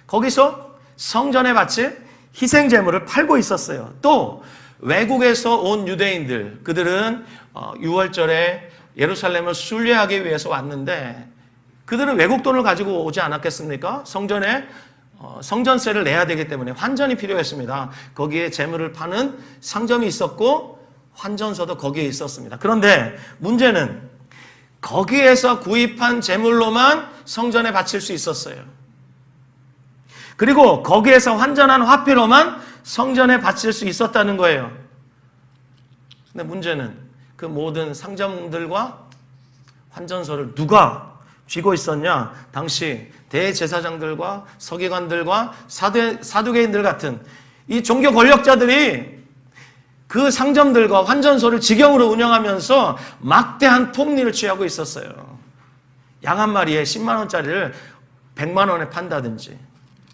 거기서 성전에 바칠 희생제물을 팔고 있었어요. 또 외국에서 온 유대인들, 그들은 6월절에 예루살렘을 순례하기 위해서 왔는데 그들은 외국 돈을 가지고 오지 않았겠습니까? 성전에 성전세를 내야 되기 때문에 환전이 필요했습니다. 거기에 제물을 파는 상점이 있었고 환전소도 거기에 있었습니다. 그런데 문제는 거기에서 구입한 제물로만 성전에 바칠 수 있었어요. 그리고 거기에서 환전한 화폐로만 성전에 바칠 수 있었다는 거예요. 근데 문제는 그 모든 상점들과 환전소를 누가 쥐고 있었냐? 당시 대제사장들과 서기관들과 사두개인들 같은 이 종교 권력자들이 그 상점들과 환전소를 직영으로 운영하면서 막대한 폭리를 취하고 있었어요. 양 한 마리에 10만 원짜리를 100만 원에 판다든지,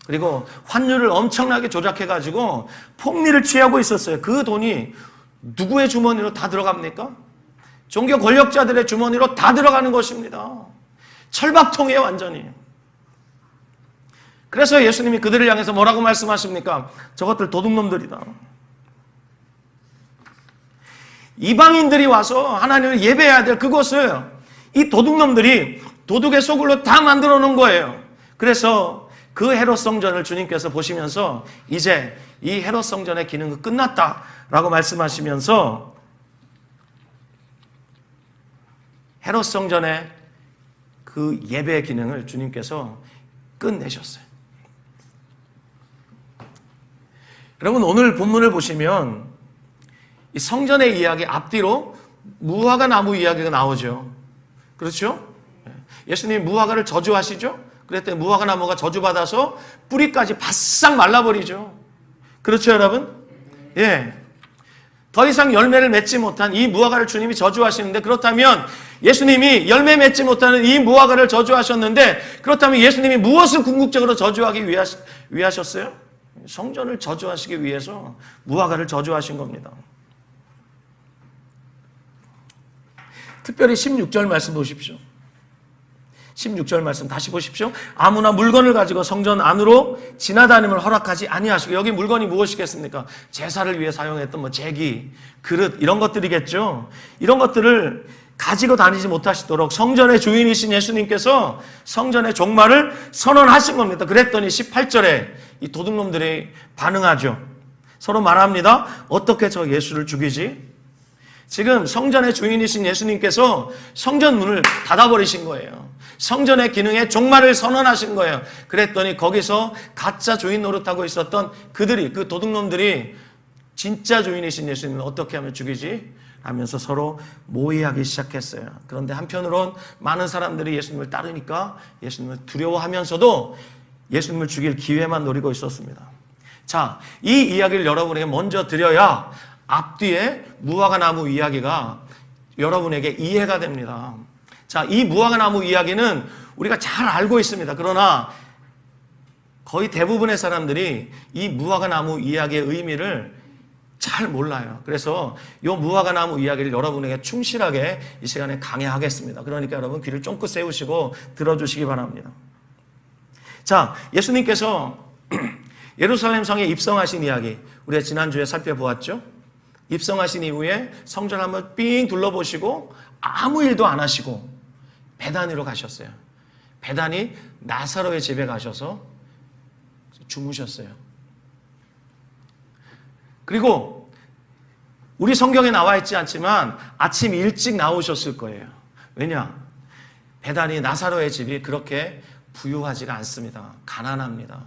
그리고 환율을 엄청나게 조작해가지고 폭리를 취하고 있었어요. 그 돈이 누구의 주머니로 다 들어갑니까? 종교 권력자들의 주머니로 다 들어가는 것입니다. 철밥통이에요, 완전히. 그래서 예수님이 그들을 향해서 뭐라고 말씀하십니까? 저것들 도둑놈들이다. 이방인들이 와서 하나님을 예배해야 될 그곳을 이 도둑놈들이 도둑의 소굴로 다 만들어 놓은 거예요. 그래서 그 헤롯 성전을 주님께서 보시면서 이제 이 헤롯 성전의 기능은 끝났다라고 말씀하시면서 헤롯 성전의 그 예배의 기능을 주님께서 끝내셨어요. 여러분, 오늘 본문을 보시면 이 성전의 이야기 앞뒤로 무화과 나무 이야기가 나오죠. 그렇죠? 예수님이 무화과를 저주하시죠? 그랬더니 무화과 나무가 저주받아서 뿌리까지 바싹 말라버리죠. 그렇죠, 여러분? 예. 더 이상 열매를 맺지 못한 이 무화과를 주님이 저주하시는데, 그렇다면 예수님이 열매 맺지 못하는 이 무화과를 저주하셨는데, 그렇다면 예수님이 무엇을 궁극적으로 저주하기 위하셨어요? 성전을 저주하시기 위해서 무화과를 저주하신 겁니다. 특별히 16절 말씀 보십시오. 16절 말씀 다시 보십시오. 아무나 물건을 가지고 성전 안으로 지나다님을 허락하지 아니하시고, 여기 물건이 무엇이겠습니까? 제사를 위해 사용했던 제기, 그릇 이런 것들이겠죠. 이런 것들을 가지고 다니지 못하시도록 성전의 주인이신 예수님께서 성전의 종말을 선언하신 겁니다. 그랬더니 18절에 이 도둑놈들이 반응하죠. 서로 말합니다. 어떻게 저 예수를 죽이지? 지금 성전의 주인이신 예수님께서 성전 문을 닫아버리신 거예요. 성전의 기능에 종말을 선언하신 거예요. 그랬더니 거기서 가짜 주인 노릇하고 있었던 그들이, 그 도둑놈들이 진짜 주인이신 예수님을 어떻게 하면 죽이지? 하면서 서로 모의하기 시작했어요. 그런데 한편으론 많은 사람들이 예수님을 따르니까 예수님을 두려워하면서도 예수님을 죽일 기회만 노리고 있었습니다. 자, 이 이야기를 여러분에게 먼저 드려야 앞뒤에 무화과 나무 이야기가 여러분에게 이해가 됩니다. 자, 이 무화과 나무 이야기는 우리가 잘 알고 있습니다. 그러나 거의 대부분의 사람들이 이 무화과 나무 이야기의 의미를 잘 몰라요. 그래서 이 무화과 나무 이야기를 여러분에게 충실하게 이 시간에 강해하겠습니다. 그러니까 여러분 귀를 쫑긋 세우시고 들어주시기 바랍니다. 자, 예수님께서 예루살렘 성에 입성하신 이야기 우리가 지난주에 살펴보았죠. 입성하신 이후에 성전 한번 삥 둘러보시고 아무 일도 안 하시고 베다니로 가셨어요. 베다니 나사로의 집에 가셔서 주무셨어요. 그리고 우리 성경에 나와 있지 않지만 아침 일찍 나오셨을 거예요. 왜냐? 베다니 나사로의 집이 그렇게 부유하지가 않습니다. 가난합니다.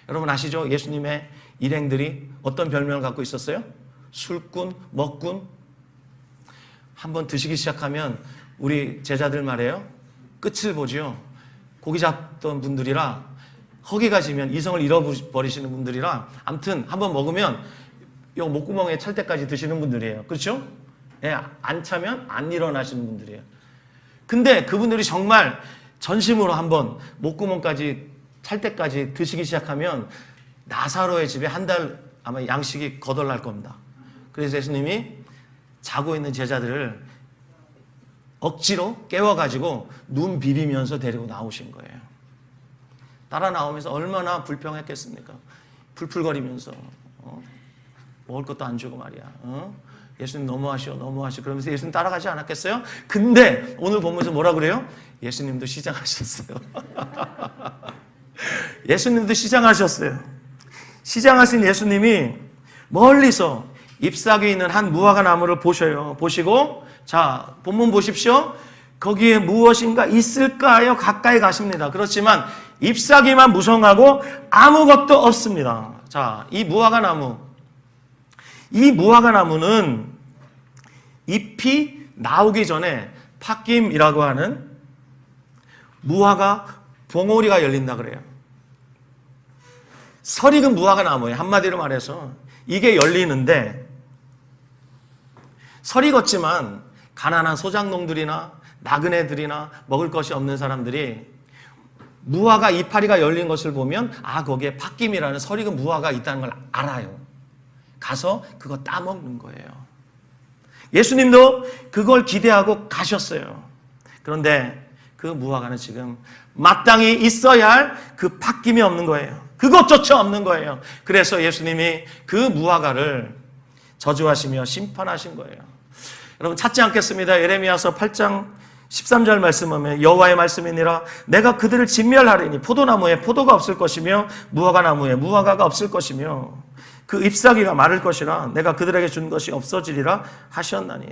여러분 아시죠? 예수님의 일행들이 어떤 별명을 갖고 있었어요? 술꾼, 먹꾼. 한번 드시기 시작하면 우리 제자들 말이에요. 끝을 보죠. 고기 잡던 분들이라 허기가 지면 이성을 잃어버리시는 분들이라 아무튼 한번 먹으면 요 목구멍에 찰 때까지 드시는 분들이에요. 그렇죠? 예, 안 차면 안 일어나시는 분들이에요. 근데 그분들이 정말 전심으로 한번 목구멍까지 찰 때까지 드시기 시작하면 나사로의 집에 한 달 아마 양식이 거덜날 겁니다. 그래서 예수님이 자고 있는 제자들을 억지로 깨워가지고 눈 비비면서 데리고 나오신 거예요. 따라 나오면서 얼마나 불평했겠습니까? 풀풀거리면서 먹을 것도 안 주고 말이야. 예수님 너무하시오 너무하시오 그러면서 예수님 따라가지 않았겠어요? 근데 오늘 보면서 뭐라 그래요? 예수님도 시장하셨어요. 예수님도 시장하셨어요. 시장하신 예수님이 멀리서 잎사귀 있는 한 무화과 나무를 보셔요. 보시고 자 본문 보십시오. 거기에 무엇인가 있을까요? 가까이 가십니다. 그렇지만 잎사귀만 무성하고 아무것도 없습니다. 자, 이 무화과 나무는 잎이 나오기 전에 팥김이라고 하는 무화과 봉오리가 열린다 그래요. 설익은 무화과 나무예요. 한마디로 말해서 이게 열리는데 설이 걷지만 가난한 소작농들이나 나그네들이나 먹을 것이 없는 사람들이 무화과 이파리가 열린 것을 보면 거기에 팥김이라는 설익은 무화과가 있다는 걸 알아요. 가서 그거 따먹는 거예요. 예수님도 그걸 기대하고 가셨어요. 그런데 그 무화과는 지금 마땅히 있어야 할 그 팥김이 없는 거예요. 그것조차 없는 거예요. 그래서 예수님이 그 무화과를 저주하시며 심판하신 거예요. 여러분 찾지 않겠습니다. 예레미야서 8장 13절 말씀하면 여호와의 말씀이니라 내가 그들을 진멸하리니 포도나무에 포도가 없을 것이며 무화과나무에 무화과가 없을 것이며 그 잎사귀가 마를 것이라 내가 그들에게 준 것이 없어지리라 하셨나니.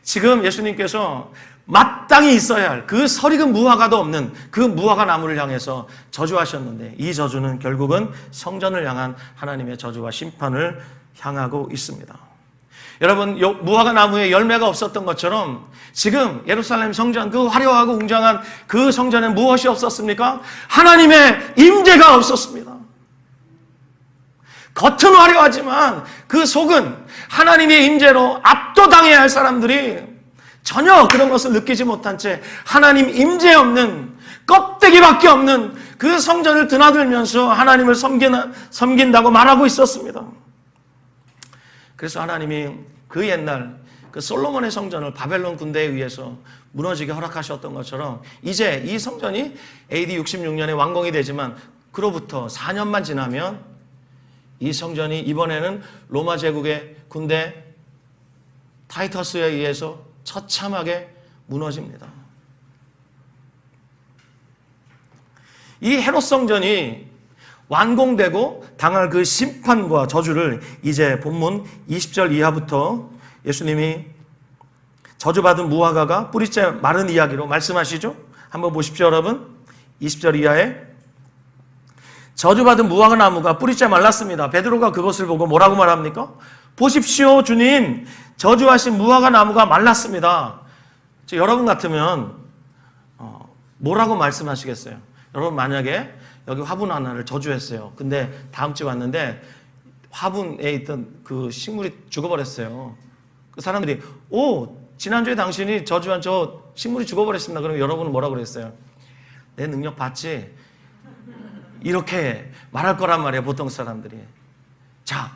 지금 예수님께서 마땅히 있어야 할 그 설익은 무화과도 없는 그 무화과 나무를 향해서 저주하셨는데 이 저주는 결국은 성전을 향한 하나님의 저주와 심판을 향하고 있습니다. 여러분 무화과 나무에 열매가 없었던 것처럼 지금 예루살렘 성전 그 화려하고 웅장한 그 성전에 무엇이 없었습니까? 하나님의 임재가 없었습니다. 겉은 화려하지만 그 속은 하나님의 임재로 압도당해야 할 사람들이 전혀 그런 것을 느끼지 못한 채 하나님 임재 없는 껍데기밖에 없는 그 성전을 드나들면서 하나님을 섬긴다고 말하고 있었습니다. 그래서 하나님이 그 옛날 그 솔로몬의 성전을 바벨론 군대에 의해서 무너지게 허락하셨던 것처럼 이제 이 성전이 AD 66년에 완공이 되지만 그로부터 4년만 지나면 이 성전이 이번에는 로마 제국의 군대 타이터스에 의해서 처참하게 무너집니다. 이 헤롯 성전이 완공되고 당할 그 심판과 저주를 이제 본문 20절 이하부터 예수님이 저주받은 무화과가 뿌리째 마른 이야기로 말씀하시죠. 한번 보십시오 여러분. 20절 이하에 저주받은 무화과 나무가 뿌리째 말랐습니다. 베드로가 그것을 보고 뭐라고 말합니까? 보십시오 주님, 저주하신 무화과 나무가 말랐습니다. 여러분 같으면 뭐라고 말씀하시겠어요? 여러분 만약에 여기 화분 하나를 저주했어요. 근데 다음 주에 왔는데 화분에 있던 그 식물이 죽어버렸어요. 그 사람들이 지난주에 당신이 저주한 저 식물이 죽어버렸습니다. 그러면 여러분은 뭐라고 그랬어요? 내 능력 봤지? 이렇게 말할 거란 말이에요. 보통 사람들이. 자,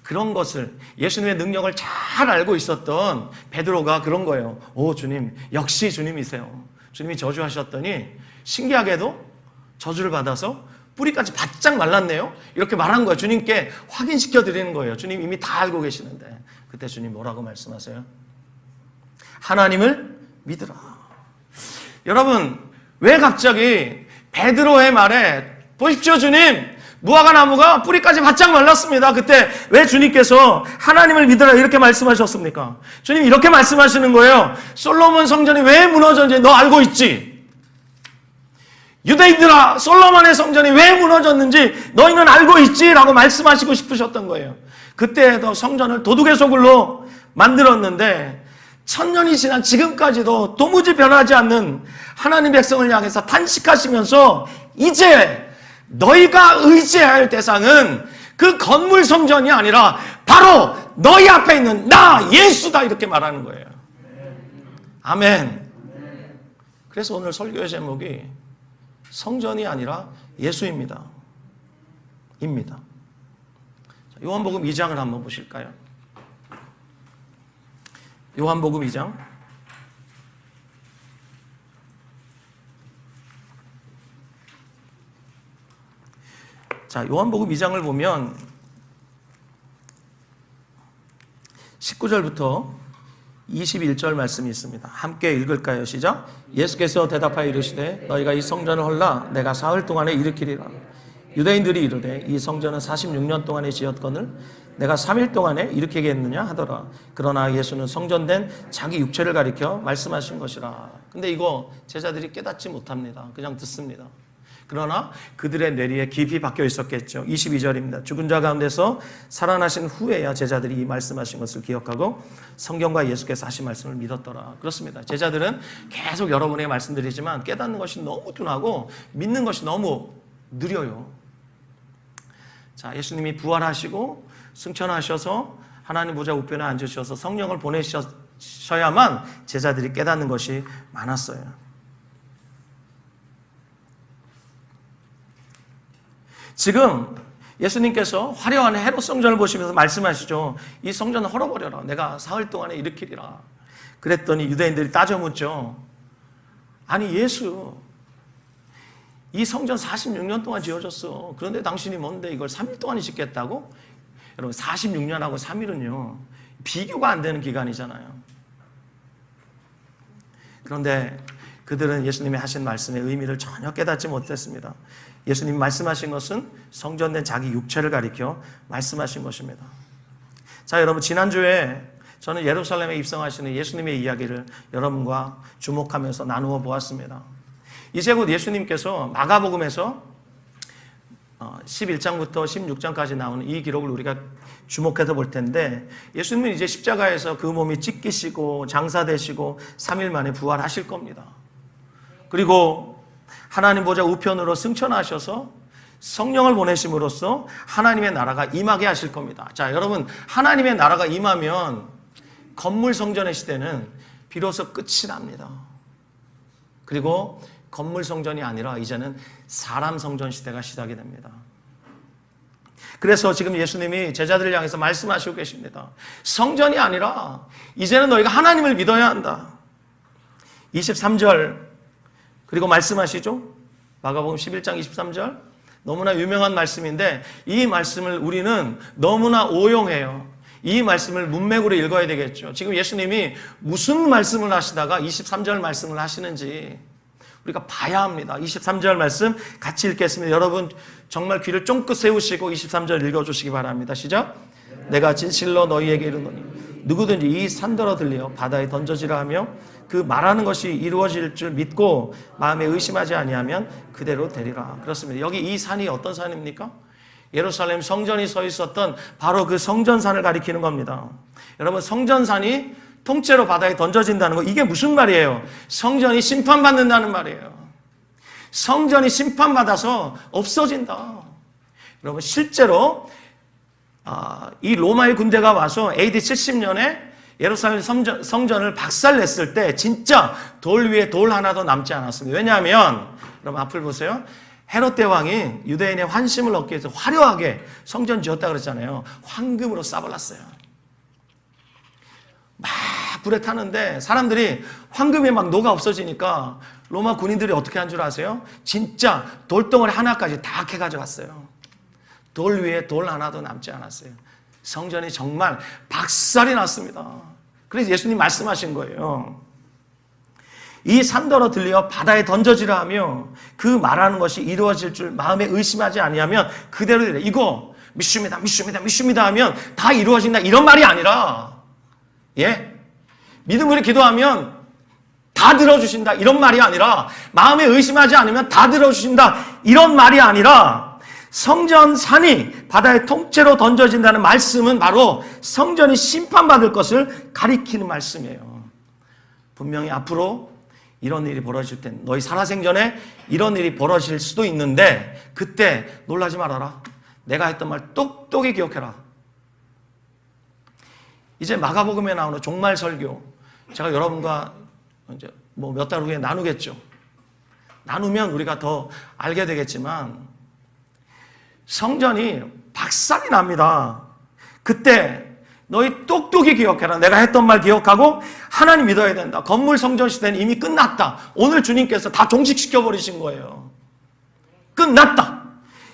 그런 것을 예수님의 능력을 잘 알고 있었던 베드로가 그런 거예요. 주님, 역시 주님이세요. 주님이 저주하셨더니 신기하게도 저주를 받아서 뿌리까지 바짝 말랐네요. 이렇게 말한 거예요. 주님께 확인시켜 드리는 거예요. 주님 이미 다 알고 계시는데. 그때 주님 뭐라고 말씀하세요? 하나님을 믿으라. 여러분, 왜 갑자기 베드로의 말에 보십시오 주님, 무화과 나무가 뿌리까지 바짝 말랐습니다. 그때 왜 주님께서 하나님을 믿으라 이렇게 말씀하셨습니까? 주님 이렇게 말씀하시는 거예요. 솔로몬 성전이 왜 무너졌는지 너 알고 있지? 유대인들아, 솔로몬의 성전이 왜 무너졌는지 너희는 알고 있지? 라고 말씀하시고 싶으셨던 거예요. 그때도 성전을 도둑의 소굴로 만들었는데 1000년이 지난 지금까지도 도무지 변하지 않는 하나님 백성을 향해서 탄식하시면서 이제 너희가 의지할 대상은 그 건물 성전이 아니라 바로 너희 앞에 있는 나 예수다 이렇게 말하는 거예요. 아멘. 그래서 오늘 설교의 제목이 성전이 아니라 예수입니다. 입니다. 요한복음 2장을 한번 보실까요? 요한복음 2장. 자, 요한복음 2장을 보면 19절부터 21절 말씀이 있습니다. 함께 읽을까요? 시작. 예수께서 대답하여 이르시되 너희가 이 성전을 헐라 내가 사흘 동안에 일으키리라. 유대인들이 이르되 이 성전은 46년 동안에 지었거늘 내가 3일 동안에 일으키겠느냐 하더라. 그러나 예수는 성전된 자기 육체를 가리켜 말씀하신 것이라. 근데 이거 제자들이 깨닫지 못합니다. 그냥 듣습니다. 그러나 그들의 뇌리에 깊이 박혀 있었겠죠. 22절입니다. 죽은 자 가운데서 살아나신 후에야 제자들이 이 말씀하신 것을 기억하고 성경과 예수께서 하신 말씀을 믿었더라. 그렇습니다. 제자들은 계속 여러분에게 말씀드리지만 깨닫는 것이 너무 둔하고 믿는 것이 너무 느려요. 자, 예수님이 부활하시고 승천하셔서 하나님 보좌 우편에 앉으셔서 성령을 보내셔야만 제자들이 깨닫는 것이 많았어요. 지금 예수님께서 화려한 헤롯 성전을 보시면서 말씀하시죠. 이 성전을 헐어버려라. 내가 사흘 동안에 일으키리라. 그랬더니 유대인들이 따져 묻죠. 아니 예수, 이 성전 46년 동안 지어졌어. 그런데 당신이 뭔데 이걸 3일 동안에 짓겠다고? 여러분 46년하고 3일은요 비교가 안 되는 기간이잖아요. 그런데 그들은 예수님이 하신 말씀의 의미를 전혀 깨닫지 못했습니다. 예수님이 말씀하신 것은 성전된 자기 육체를 가리켜 말씀하신 것입니다. 자, 여러분 지난주에 저는 예루살렘에 입성하시는 예수님의 이야기를 여러분과 주목하면서 나누어 보았습니다. 이제 곧 예수님께서 마가복음에서 11장부터 16장까지 나오는 이 기록을 우리가 주목해서 볼 텐데 예수님은 이제 십자가에서 그 몸이 찢기시고 장사되시고 3일 만에 부활하실 겁니다. 그리고 하나님 보좌 우편으로 승천하셔서 성령을 보내심으로써 하나님의 나라가 임하게 하실 겁니다. 자, 여러분 하나님의 나라가 임하면 건물 성전의 시대는 비로소 끝이 납니다. 그리고 건물 성전이 아니라 이제는 사람 성전 시대가 시작이 됩니다. 그래서 지금 예수님이 제자들을 향해서 말씀하시고 계십니다. 성전이 아니라 이제는 너희가 하나님을 믿어야 한다. 23절 그리고 말씀하시죠. 마가복음 11장 23절 너무나 유명한 말씀인데 이 말씀을 우리는 너무나 오용해요. 이 말씀을 문맥으로 읽어야 되겠죠. 지금 예수님이 무슨 말씀을 하시다가 23절 말씀을 하시는지 우리가 봐야 합니다. 23절 말씀 같이 읽겠습니다. 여러분 정말 귀를 쫑긋 세우시고 23절 읽어주시기 바랍니다. 시작. 내가 진실로 너희에게 이르노니 누구든지 이 산더러 들려 바다에 던져지라 하며 그 말하는 것이 이루어질 줄 믿고 마음에 의심하지 아니하면 그대로 되리라. 그렇습니다. 여기 이 산이 어떤 산입니까? 예루살렘 성전이 서 있었던 바로 그 성전산을 가리키는 겁니다. 여러분 성전산이 통째로 바다에 던져진다는 거 이게 무슨 말이에요? 성전이 심판받는다는 말이에요. 성전이 심판받아서 없어진다. 여러분 실제로 이 로마의 군대가 와서 AD 70년에 예루살렘 성전을 박살냈을 때 진짜 돌 위에 돌 하나도 남지 않았습니다. 왜냐하면 여러분 앞을 보세요. 헤롯 대왕이 유대인의 환심을 얻기 위해서 화려하게 성전 지었다 그랬잖아요. 황금으로 싸발랐어요. 막 불에 타는데 사람들이 황금이 막 녹아 없어지니까 로마 군인들이 어떻게 한 줄 아세요? 진짜 돌덩어리 하나까지 다 캐 가져갔어요. 돌 위에 돌 하나도 남지 않았어요. 성전이 정말 박살이 났습니다. 그래서 예수님 말씀하신 거예요. 이 산더러 들려 바다에 던져지라 하며 그 말하는 것이 이루어질 줄 마음에 의심하지 아니하면 그대로 되리라. 이거 믿습니다, 믿습니다, 믿습니다 하면 다 이루어진다 이런 말이 아니라 믿음으로 기도하면 다 들어주신다 이런 말이 아니라 마음에 의심하지 않으면 다 들어주신다 이런 말이 아니라 성전산이 바다에 통째로 던져진다는 말씀은 바로 성전이 심판받을 것을 가리키는 말씀이에요. 분명히 앞으로 이런 일이 벌어질 땐 너희 살아생전에 이런 일이 벌어질 수도 있는데 그때 놀라지 말아라. 내가 했던 말 똑똑히 기억해라. 이제 마가복음에 나오는 종말 설교 제가 여러분과 이제 뭐 몇 달 후에 나누겠죠. 나누면 우리가 더 알게 되겠지만 성전이 박살이 납니다. 그때 너희 똑똑히 기억해라. 내가 했던 말 기억하고 하나님 믿어야 된다. 건물 성전 시대는 이미 끝났다. 오늘 주님께서 다 종식시켜 버리신 거예요. 끝났다.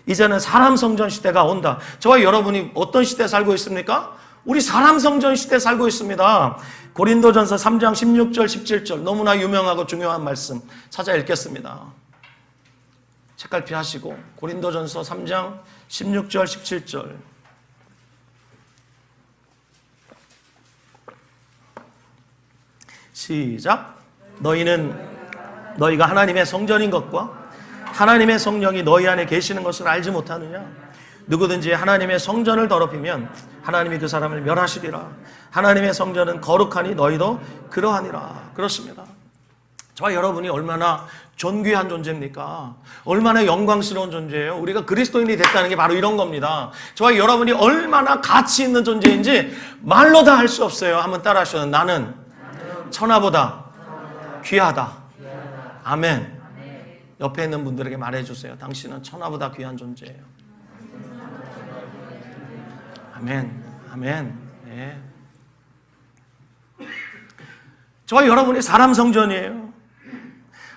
이제는 사람 성전 시대가 온다. 저와 여러분이 어떤 시대에 살고 있습니까? 우리 사람 성전 시대에 살고 있습니다. 고린도전서 3장 16절 17절 너무나 유명하고 중요한 말씀 찾아 읽겠습니다. 책갈피 하시고 고린도전서 3장 16절 17절 시작. 너희가 하나님의 성전인 것과 하나님의 성령이 너희 안에 계시는 것을 알지 못하느냐? 누구든지 하나님의 성전을 더럽히면 하나님이 그 사람을 멸하시리라. 하나님의 성전은 거룩하니 너희도 그러하니라. 그렇습니다. 저와 여러분이 얼마나 존귀한 존재입니까? 얼마나 영광스러운 존재예요. 우리가 그리스도인이 됐다는 게 바로 이런 겁니다. 저와 여러분이 얼마나 가치 있는 존재인지 말로 다 할 수 없어요. 한번 따라 하셔요. 나는 천하보다 귀하다. 아멘. 옆에 있는 분들에게 말해주세요. 당신은 천하보다 귀한 존재예요. 아멘. 아멘. 네. 저와 여러분이 사람 성전이에요.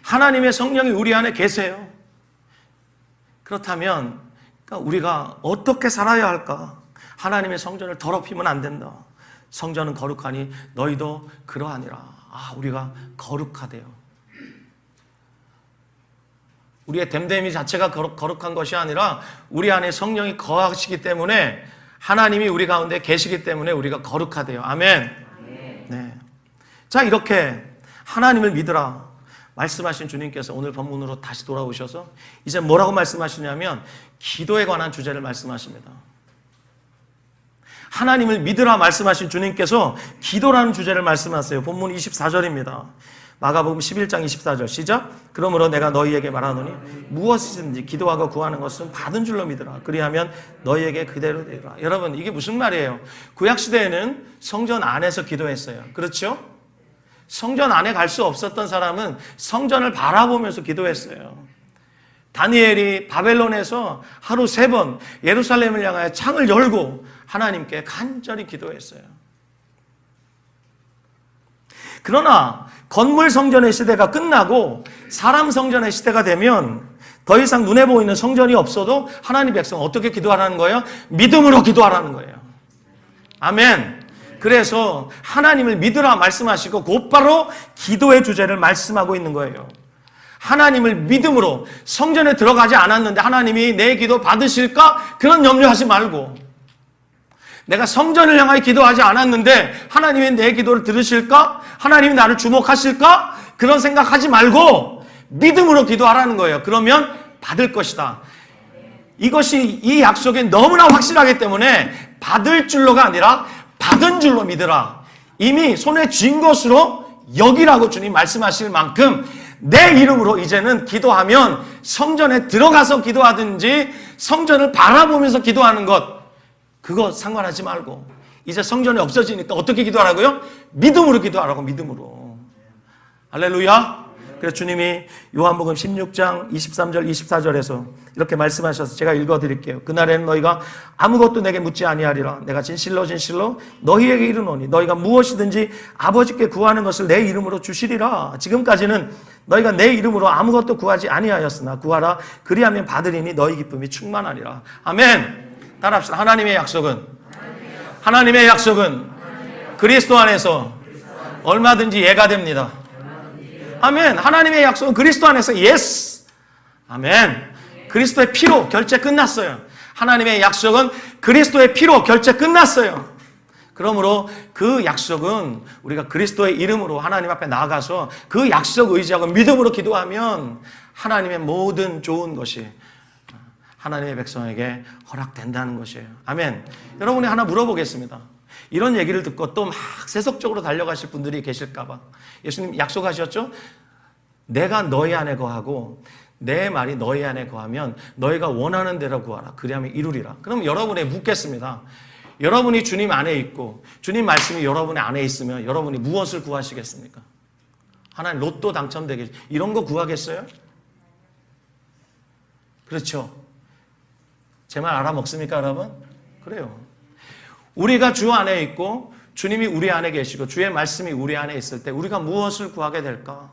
하나님의 성령이 우리 안에 계세요. 그렇다면 우리가 어떻게 살아야 할까? 하나님의 성전을 더럽히면 안 된다. 성전은 거룩하니 너희도 그러하니라. 우리가 거룩하대요. 우리의 됨됨이 자체가 거룩한 것이 아니라 우리 안에 성령이 거하시기 때문에 하나님이 우리 가운데 계시기 때문에 우리가 거룩하대요. 아멘. 네. 자, 이렇게 하나님을 믿으라 말씀하신 주님께서 오늘 본문으로 다시 돌아오셔서 이제 뭐라고 말씀하시냐면 기도에 관한 주제를 말씀하십니다. 하나님을 믿으라 말씀하신 주님께서 기도라는 주제를 말씀하세요. 본문 24절입니다. 마가복음 11장 24절 시작. 그러므로 내가 너희에게 말하노니 무엇이든지 기도하고 구하는 것은 받은 줄로 믿으라. 그리하면 너희에게 그대로 되리라. 여러분, 이게 무슨 말이에요? 구약시대에는 성전 안에서 기도했어요. 그렇죠? 성전 안에 갈 수 없었던 사람은 성전을 바라보면서 기도했어요. 다니엘이 바벨론에서 하루 3번 예루살렘을 향하여 창을 열고 하나님께 간절히 기도했어요. 그러나 건물 성전의 시대가 끝나고 사람 성전의 시대가 되면 더 이상 눈에 보이는 성전이 없어도 하나님 백성 어떻게 기도하라는 거예요? 믿음으로 기도하라는 거예요. 아멘. 그래서 하나님을 믿으라 말씀하시고 곧바로 기도의 주제를 말씀하고 있는 거예요. 하나님을 믿음으로 성전에 들어가지 않았는데 하나님이 내 기도 받으실까? 그런 염려하지 말고, 내가 성전을 향하여 기도하지 않았는데 하나님이 내 기도를 들으실까? 하나님이 나를 주목하실까? 그런 생각하지 말고 믿음으로 기도하라는 거예요. 그러면 받을 것이다. 이것이 이 약속이 너무나 확실하기 때문에 받을 줄로가 아니라 받은 줄로 믿으라. 이미 손에 쥔 것으로 여기라고 주님 말씀하실 만큼 내 이름으로 이제는 기도하면 성전에 들어가서 기도하든지 성전을 바라보면서 기도하는 것, 그거 상관하지 말고 이제 성전이 없어지니까 어떻게 기도하라고요? 믿음으로 기도하라고. 믿음으로. 할렐루야. 그래서 주님이 요한복음 16장 23절 24절에서 이렇게 말씀하셔서 제가 읽어드릴게요. 그날에는 너희가 아무것도 내게 묻지 아니하리라. 내가 진실로 진실로 너희에게 이르노니 너희가 무엇이든지 아버지께 구하는 것을 내 이름으로 주시리라. 지금까지는 너희가 내 이름으로 아무것도 구하지 아니하였으나 구하라. 그리하면 받으리니 너희 기쁨이 충만하리라. 아멘. 따라합시다. 하나님의 약속은 그리스도 안에서 얼마든지 예가 됩니다. 아멘. 하나님의 약속은 그리스도 안에서 예스. 아멘. 그리스도의 피로 결제 끝났어요. 하나님의 약속은 그리스도의 피로 결제 끝났어요. 그러므로 그 약속은 우리가 그리스도의 이름으로 하나님 앞에 나아가서 그 약속 의지하고 믿음으로 기도하면 하나님의 모든 좋은 것이 하나님의 백성에게 허락된다는 것이에요. 아멘. 여러분이 하나 물어보겠습니다. 이런 얘기를 듣고 또 막 세속적으로 달려가실 분들이 계실까 봐. 예수님 약속하셨죠? 내가 너희 안에 거하고 내 말이 너희 안에 거하면 너희가 원하는 대로 구하라. 그리하면 이루리라. 그럼 여러분에게 묻겠습니다. 여러분이 주님 안에 있고 주님 말씀이 여러분의 안에 있으면 여러분이 무엇을 구하시겠습니까? 하나님 로또 당첨되게 이런 거 구하겠어요? 그렇죠. 제 말 알아먹습니까, 여러분? 그래요. 우리가 주 안에 있고 주님이 우리 안에 계시고 주의 말씀이 우리 안에 있을 때 우리가 무엇을 구하게 될까?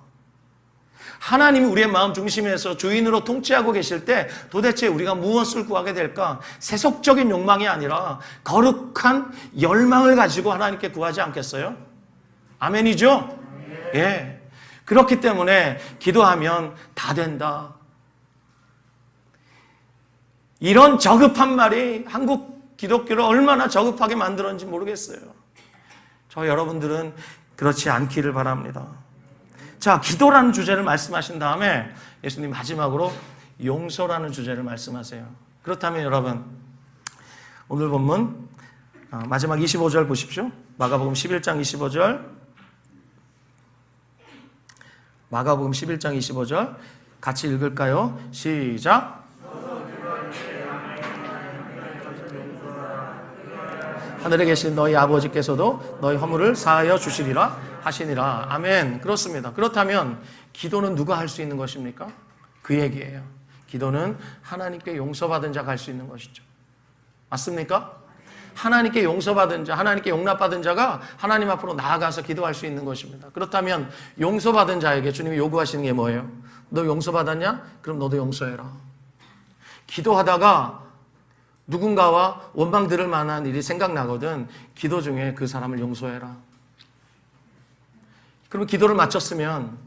하나님이 우리의 마음 중심에서 주인으로 통치하고 계실 때 도대체 우리가 무엇을 구하게 될까? 세속적인 욕망이 아니라 거룩한 열망을 가지고 하나님께 구하지 않겠어요? 아멘이죠? 예. 그렇기 때문에 기도하면 다 된다. 이런 저급한 말이 한국 기독교를 얼마나 저급하게 만들었는지 모르겠어요. 저 여러분들은 그렇지 않기를 바랍니다. 자, 기도라는 주제를 말씀하신 다음에 예수님 마지막으로 용서라는 주제를 말씀하세요. 그렇다면 여러분, 오늘 본문 마지막 25절 보십시오. 마가복음 11장 25절. 마가복음 11장 25절 같이 읽을까요? 시작. 하늘에 계신 너희 아버지께서도 너희 허물을 사하여 주시리라 하시니라. 아멘. 그렇습니다. 그렇다면 기도는 누가 할 수 있는 것입니까? 그 얘기예요. 기도는 하나님께 용서받은 자가 할 수 있는 것이죠. 맞습니까? 하나님께 용서받은 자, 하나님께 용납받은 자가 하나님 앞으로 나아가서 기도할 수 있는 것입니다. 그렇다면 용서받은 자에게 주님이 요구하시는 게 뭐예요? 너 용서받았냐? 그럼 너도 용서해라. 기도하다가 누군가와 원망 들을 만한 일이 생각나거든 기도 중에 그 사람을 용서해라. 그럼 기도를 마쳤으면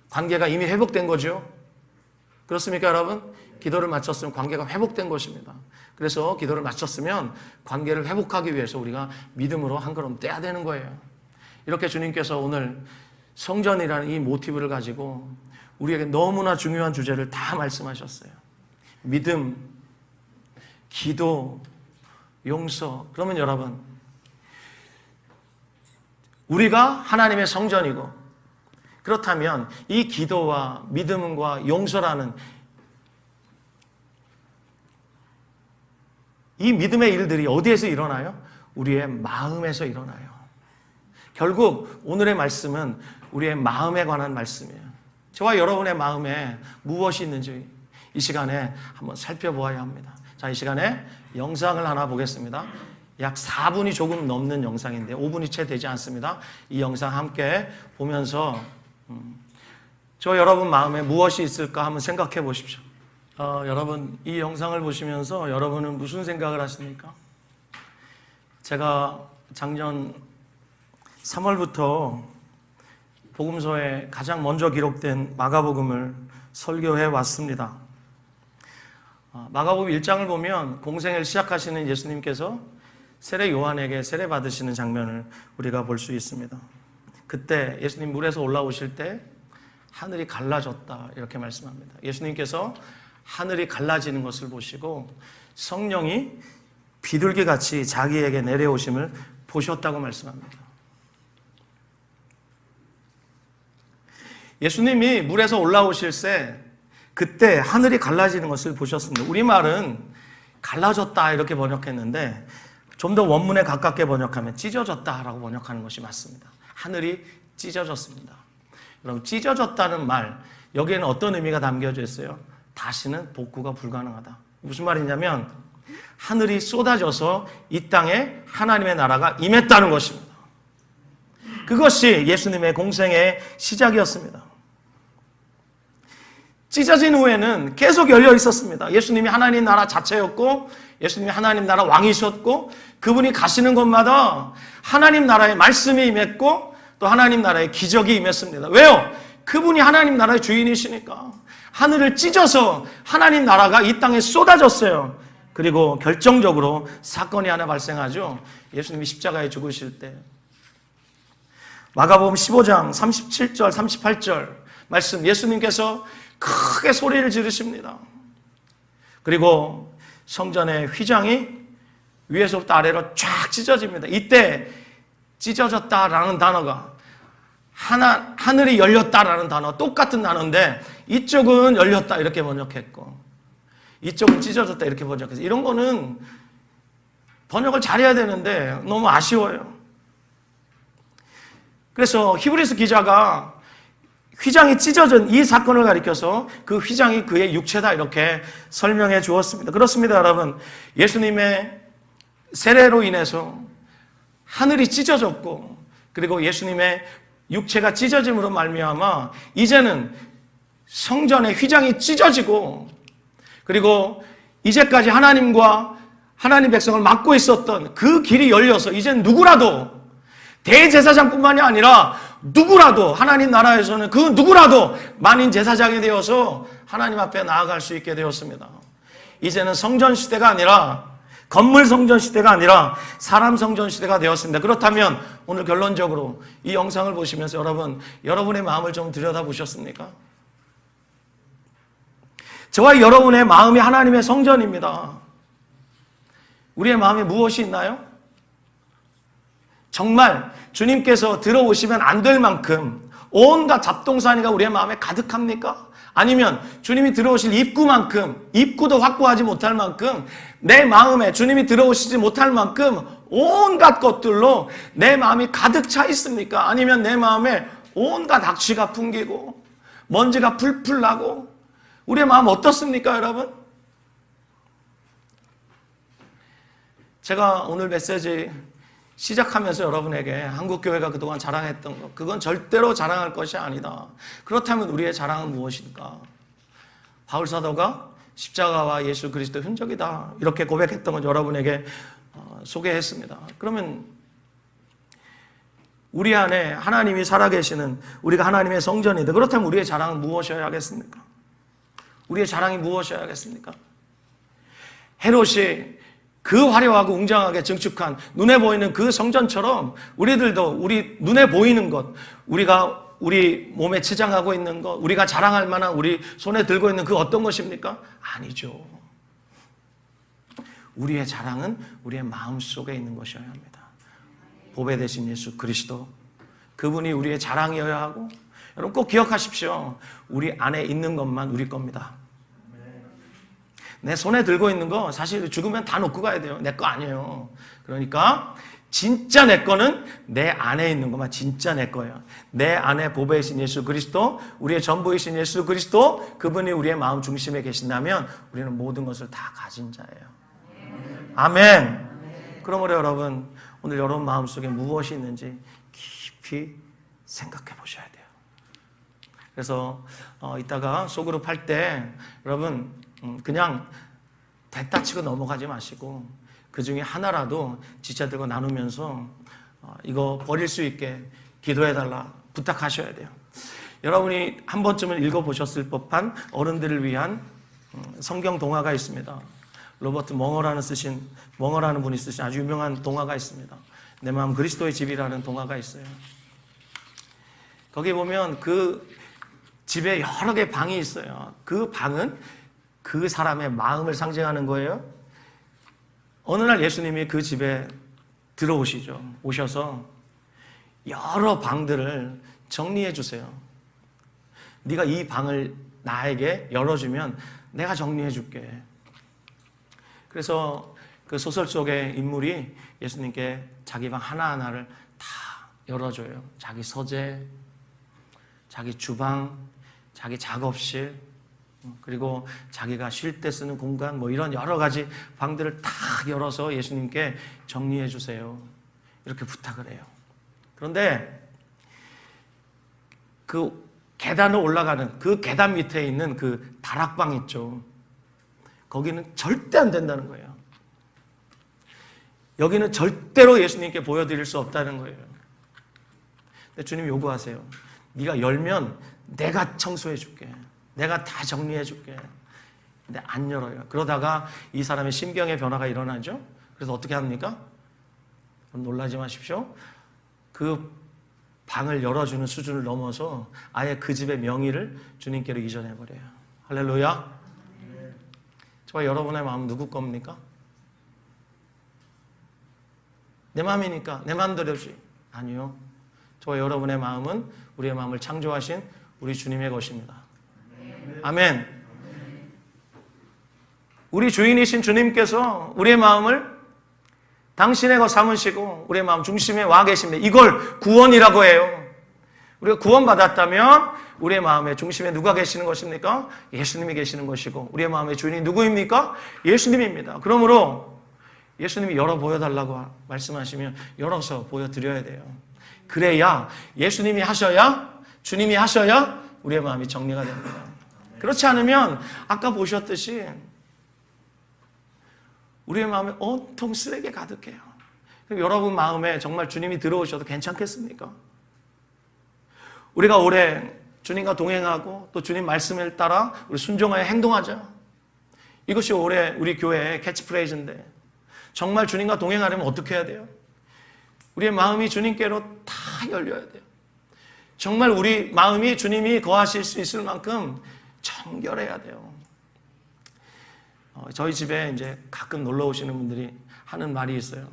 관계가 이미 회복된 거죠. 그렇습니까, 여러분? 기도를 마쳤으면 관계가 회복된 것입니다. 그래서 기도를 마쳤으면 관계를 회복하기 위해서 우리가 믿음으로 한 걸음 떼야 되는 거예요. 이렇게 주님께서 오늘 성전이라는 이 모티브를 가지고 우리에게 너무나 중요한 주제를 다 말씀하셨어요. 믿음, 기도, 용서. 그러면 여러분, 우리가 하나님의 성전이고 그렇다면 이 기도와 믿음과 용서라는 이 믿음의 일들이 어디에서 일어나요? 우리의 마음에서 일어나요. 결국 오늘의 말씀은 우리의 마음에 관한 말씀이에요. 저와 여러분의 마음에 무엇이 있는지 이 시간에 한번 살펴보아야 합니다. 자, 이 시간에 영상을 하나 보겠습니다. 약 4분이 조금 넘는 영상인데 5분이 채 되지 않습니다. 이 영상 함께 보면서 저 여러분 마음에 무엇이 있을까 한번 생각해 보십시오. 여러분 이 영상을 보시면서 여러분은 무슨 생각을 하십니까? 제가 작년 3월부터 복음서에 가장 먼저 기록된 마가복음을 설교해 왔습니다. 마가복음 1장을 보면 공생을 시작하시는 예수님께서 세례 요한에게 세례 받으시는 장면을 우리가 볼 수 있습니다. 그때 예수님 물에서 올라오실 때 하늘이 갈라졌다 이렇게 말씀합니다. 예수님께서 하늘이 갈라지는 것을 보시고 성령이 비둘기같이 자기에게 내려오심을 보셨다고 말씀합니다. 예수님이 물에서 올라오실 때 그때 하늘이 갈라지는 것을 보셨습니다. 우리말은 갈라졌다 이렇게 번역했는데 좀 더 원문에 가깝게 번역하면 찢어졌다라고 번역하는 것이 맞습니다. 하늘이 찢어졌습니다. 여러분 찢어졌다는 말 여기에는 어떤 의미가 담겨져 있어요? 다시는 복구가 불가능하다. 무슨 말이냐면 하늘이 쏟아져서 이 땅에 하나님의 나라가 임했다는 것입니다. 그것이 예수님의 공생의 시작이었습니다. 찢어진 후에는 계속 열려 있었습니다. 예수님이 하나님 나라 자체였고 예수님이 하나님 나라 왕이셨고 그분이 가시는 곳마다 하나님 나라의 말씀이 임했고 또 하나님 나라의 기적이 임했습니다. 왜요? 그분이 하나님 나라의 주인이시니까. 하늘을 찢어서 하나님 나라가 이 땅에 쏟아졌어요. 그리고 결정적으로 사건이 하나 발생하죠. 예수님이 십자가에 죽으실 때 마가복음 15장 37절 38절 말씀 예수님께서 크게 소리를 지르십니다. 그리고 성전의 휘장이 위에서부터 아래로 쫙 찢어집니다. 이때 찢어졌다라는 단어가 하늘이 열렸다라는 단어 똑같은 단어인데 이쪽은 열렸다 이렇게 번역했고 이쪽은 찢어졌다 이렇게 번역했어요. 이런 거는 번역을 잘해야 되는데 너무 아쉬워요. 그래서 히브리서 기자가 휘장이 찢어진 이 사건을 가리켜서 그 휘장이 그의 육체다 이렇게 설명해 주었습니다. 그렇습니다, 여러분. 예수님의 세례로 인해서 하늘이 찢어졌고, 그리고 예수님의 육체가 찢어짐으로 말미암아 이제는 성전의 휘장이 찢어지고, 그리고 이제까지 하나님과 하나님 백성을 막고 있었던 그 길이 열려서 이젠 누구라도, 대제사장뿐만이 아니라 누구라도, 하나님 나라에서는 그 누구라도 만인 제사장이 되어서 하나님 앞에 나아갈 수 있게 되었습니다. 이제는 성전 시대가 아니라, 건물 성전 시대가 아니라 사람 성전 시대가 되었습니다. 그렇다면 오늘 결론적으로 이 영상을 보시면서 여러분의 마음을 좀 들여다보셨습니까? 저와 여러분의 마음이 하나님의 성전입니다. 우리의 마음에 무엇이 있나요? 정말 주님께서 들어오시면 안 될 만큼 온갖 잡동사니가 우리의 마음에 가득합니까? 아니면 주님이 들어오실 입구만큼, 입구도 확보하지 못할 만큼 내 마음에 주님이 들어오시지 못할 만큼 온갖 것들로 내 마음이 가득 차 있습니까? 아니면 내 마음에 온갖 악취가 풍기고 먼지가 풀풀 나고, 우리의 마음 어떻습니까, 여러분? 제가 오늘 메시지 시작하면서 여러분에게 한국교회가 그동안 자랑했던 것, 그건 절대로 자랑할 것이 아니다. 그렇다면 우리의 자랑은 무엇일까? 바울사도가 십자가와 예수 그리스도의 흔적이다, 이렇게 고백했던 건 여러분에게 소개했습니다. 그러면 우리 안에 하나님이 살아계시는, 우리가 하나님의 성전인데, 그렇다면 우리의 자랑은 무엇이어야 하겠습니까? 우리의 자랑이 무엇이어야 하겠습니까? 헤롯이 그 화려하고 웅장하게 증축한 눈에 보이는 그 성전처럼 우리들도 우리 눈에 보이는 것, 우리가 우리 몸에 치장하고 있는 것, 우리가 자랑할 만한, 우리 손에 들고 있는 그 어떤 것입니까? 아니죠. 우리의 자랑은 우리의 마음 속에 있는 것이어야 합니다. 보배 되신 예수 그리스도, 그분이 우리의 자랑이어야 하고, 여러분 꼭 기억하십시오. 우리 안에 있는 것만 우리 겁니다. 내 손에 들고 있는 거 사실 죽으면 다 놓고 가야 돼요. 내 거 아니에요. 그러니까 진짜 내 거는 내 안에 있는 것만 진짜 내 거예요. 내 안에 보배이신 예수 그리스도, 우리의 전부이신 예수 그리스도, 그분이 우리의 마음 중심에 계신다면 우리는 모든 것을 다 가진 자예요. 아멘. 그러므로 여러분, 오늘 여러분 마음속에 무엇이 있는지 깊이 생각해 보셔야 돼요. 그래서 이따가 소그룹 할 때 여러분 그냥 대따 치고 넘어가지 마시고 그 중에 하나라도 지체들과 나누면서 이거 버릴 수 있게 기도해달라 부탁하셔야 돼요. 여러분이 한 번쯤은 읽어보셨을 법한 어른들을 위한 성경 동화가 있습니다. 로버트 멍어라는 분이 쓰신 아주 유명한 동화가 있습니다. 내 마음 그리스도의 집이라는 동화가 있어요. 거기 보면 그 집에 여러 개의 방이 있어요. 그 방은 그 사람의 마음을 상징하는 거예요. 어느 날 예수님이 그 집에 들어오시죠. 오셔서 여러 방들을 정리해 주세요. 네가 이 방을 나에게 열어주면 내가 정리해 줄게. 그래서 그 소설 속의 인물이 예수님께 자기 방 하나하나를 다 열어줘요. 자기 서재, 자기 주방, 자기 작업실, 그리고 자기가 쉴 때 쓰는 공간, 뭐 이런 여러 가지 방들을 다 열어서 예수님께 정리해 주세요. 이렇게 부탁을 해요. 그런데 그 계단을 올라가는 그 계단 밑에 있는 그 다락방 있죠. 거기는 절대 안 된다는 거예요. 여기는 절대로 예수님께 보여드릴 수 없다는 거예요. 근데 주님 요구하세요. 네가 열면 내가 청소해 줄게. 내가 다 정리해 줄게. 근데 안 열어요. 그러다가 이 사람의 심경의 변화가 일어나죠. 그래서 어떻게 합니까? 놀라지 마십시오. 그 방을 열어주는 수준을 넘어서 아예 그 집의 명의를 주님께로 이전해버려요. 할렐루야. 저와 여러분의 마음은 누구 겁니까? 내 마음이니까 내 마음대로지. 아니요. 저와 여러분의 마음은 우리의 마음을 창조하신 우리 주님의 것입니다. 아멘. 우리 주인이신 주님께서 우리의 마음을 당신의 것 삼으시고 우리의 마음 중심에 와 계십니다. 이걸 구원이라고 해요. 우리가 구원받았다면 우리의 마음의 중심에 누가 계시는 것입니까? 예수님이 계시는 것이고 우리의 마음의 주인이 누구입니까? 예수님입니다. 그러므로 예수님이 열어 보여달라고 말씀하시면 열어서 보여드려야 돼요. 그래야 예수님이 하셔야, 주님이 하셔야 우리의 마음이 정리가 됩니다. 그렇지 않으면 아까 보셨듯이 우리의 마음에 온통 쓰레기 가득해요. 그럼 여러분 마음에 정말 주님이 들어오셔도 괜찮겠습니까? 우리가 올해 주님과 동행하고 또 주님 말씀을 따라 우리 순종하여 행동하자. 이것이 올해 우리 교회의 캐치프레이즈인데 정말 주님과 동행하려면 어떻게 해야 돼요? 우리의 마음이 주님께로 다 열려야 돼요. 정말 우리 마음이 주님이 거하실 수 있을 만큼 정결해야 돼요. 저희 집에 이제 가끔 놀러 오시는 분들이 하는 말이 있어요.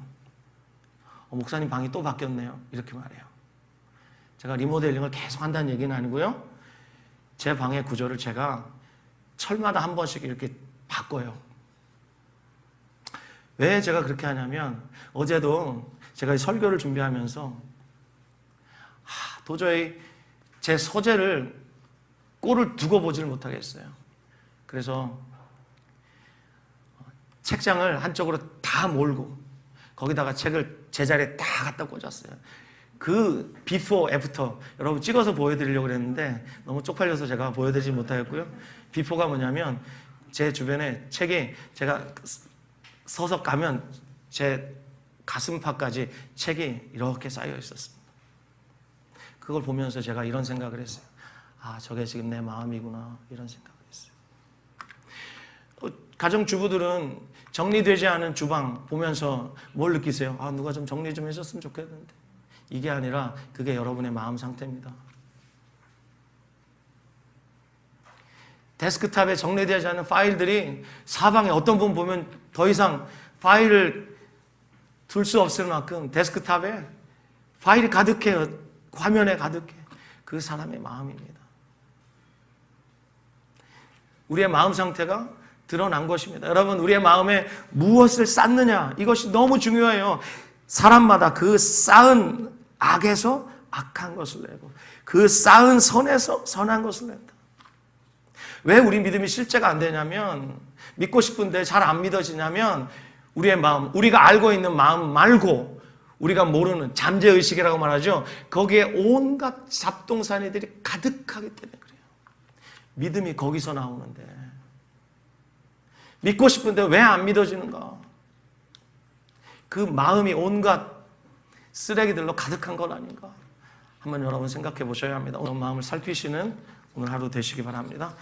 목사님 방이 또 바뀌었네요. 이렇게 말해요. 제가 리모델링을 계속 한다는 얘기는 아니고요. 제 방의 구조를 제가 철마다 한 번씩 이렇게 바꿔요. 왜 제가 그렇게 하냐면 어제도 제가 설교를 준비하면서 도저히 제 소재를 꼴을 두고 보지를 못하겠어요. 그래서 책장을 한쪽으로 다 몰고 거기다가 책을 제자리에 다 갖다 꽂았어요. 그 비포, 애프터 여러분 찍어서 보여드리려고 그랬는데 너무 쪽팔려서 제가 보여드리지 못하겠고요. 비포가 뭐냐면 제 주변에 책이 제가 서서 가면 제 가슴팍까지 책이 이렇게 쌓여 있었습니다. 그걸 보면서 제가 이런 생각을 했어요. 저게 지금 내 마음이구나 이런 생각을 했어요. 가정주부들은 정리되지 않은 주방 보면서 뭘 느끼세요? 누가 좀 정리 좀 해줬으면 좋겠는데. 이게 아니라 그게 여러분의 마음 상태입니다. 데스크탑에 정리되지 않은 파일들이 사방에 어떤 분 보면 더 이상 파일을 둘 수 없을 만큼 데스크탑에 파일이 가득해요. 화면에 가득해. 그 사람의 마음입니다. 우리의 마음 상태가 드러난 것입니다. 여러분, 우리의 마음에 무엇을 쌓느냐 이것이 너무 중요해요. 사람마다 그 쌓은 악에서 악한 것을 내고 그 쌓은 선에서 선한 것을 낸다. 왜 우리 믿음이 실제가 안 되냐면 믿고 싶은데 잘 안 믿어지냐면 우리의 마음, 우리가 알고 있는 마음 말고 우리가 모르는 잠재의식이라고 말하죠. 거기에 온갖 잡동사니들이 가득하기 때문에 그래요. 믿음이 거기서 나오는데 믿고 싶은데 왜 안 믿어지는가? 그 마음이 온갖 쓰레기들로 가득한 건 아닌가? 한번 여러분 생각해 보셔야 합니다. 오늘 마음을 살피시는 오늘 하루 되시기 바랍니다.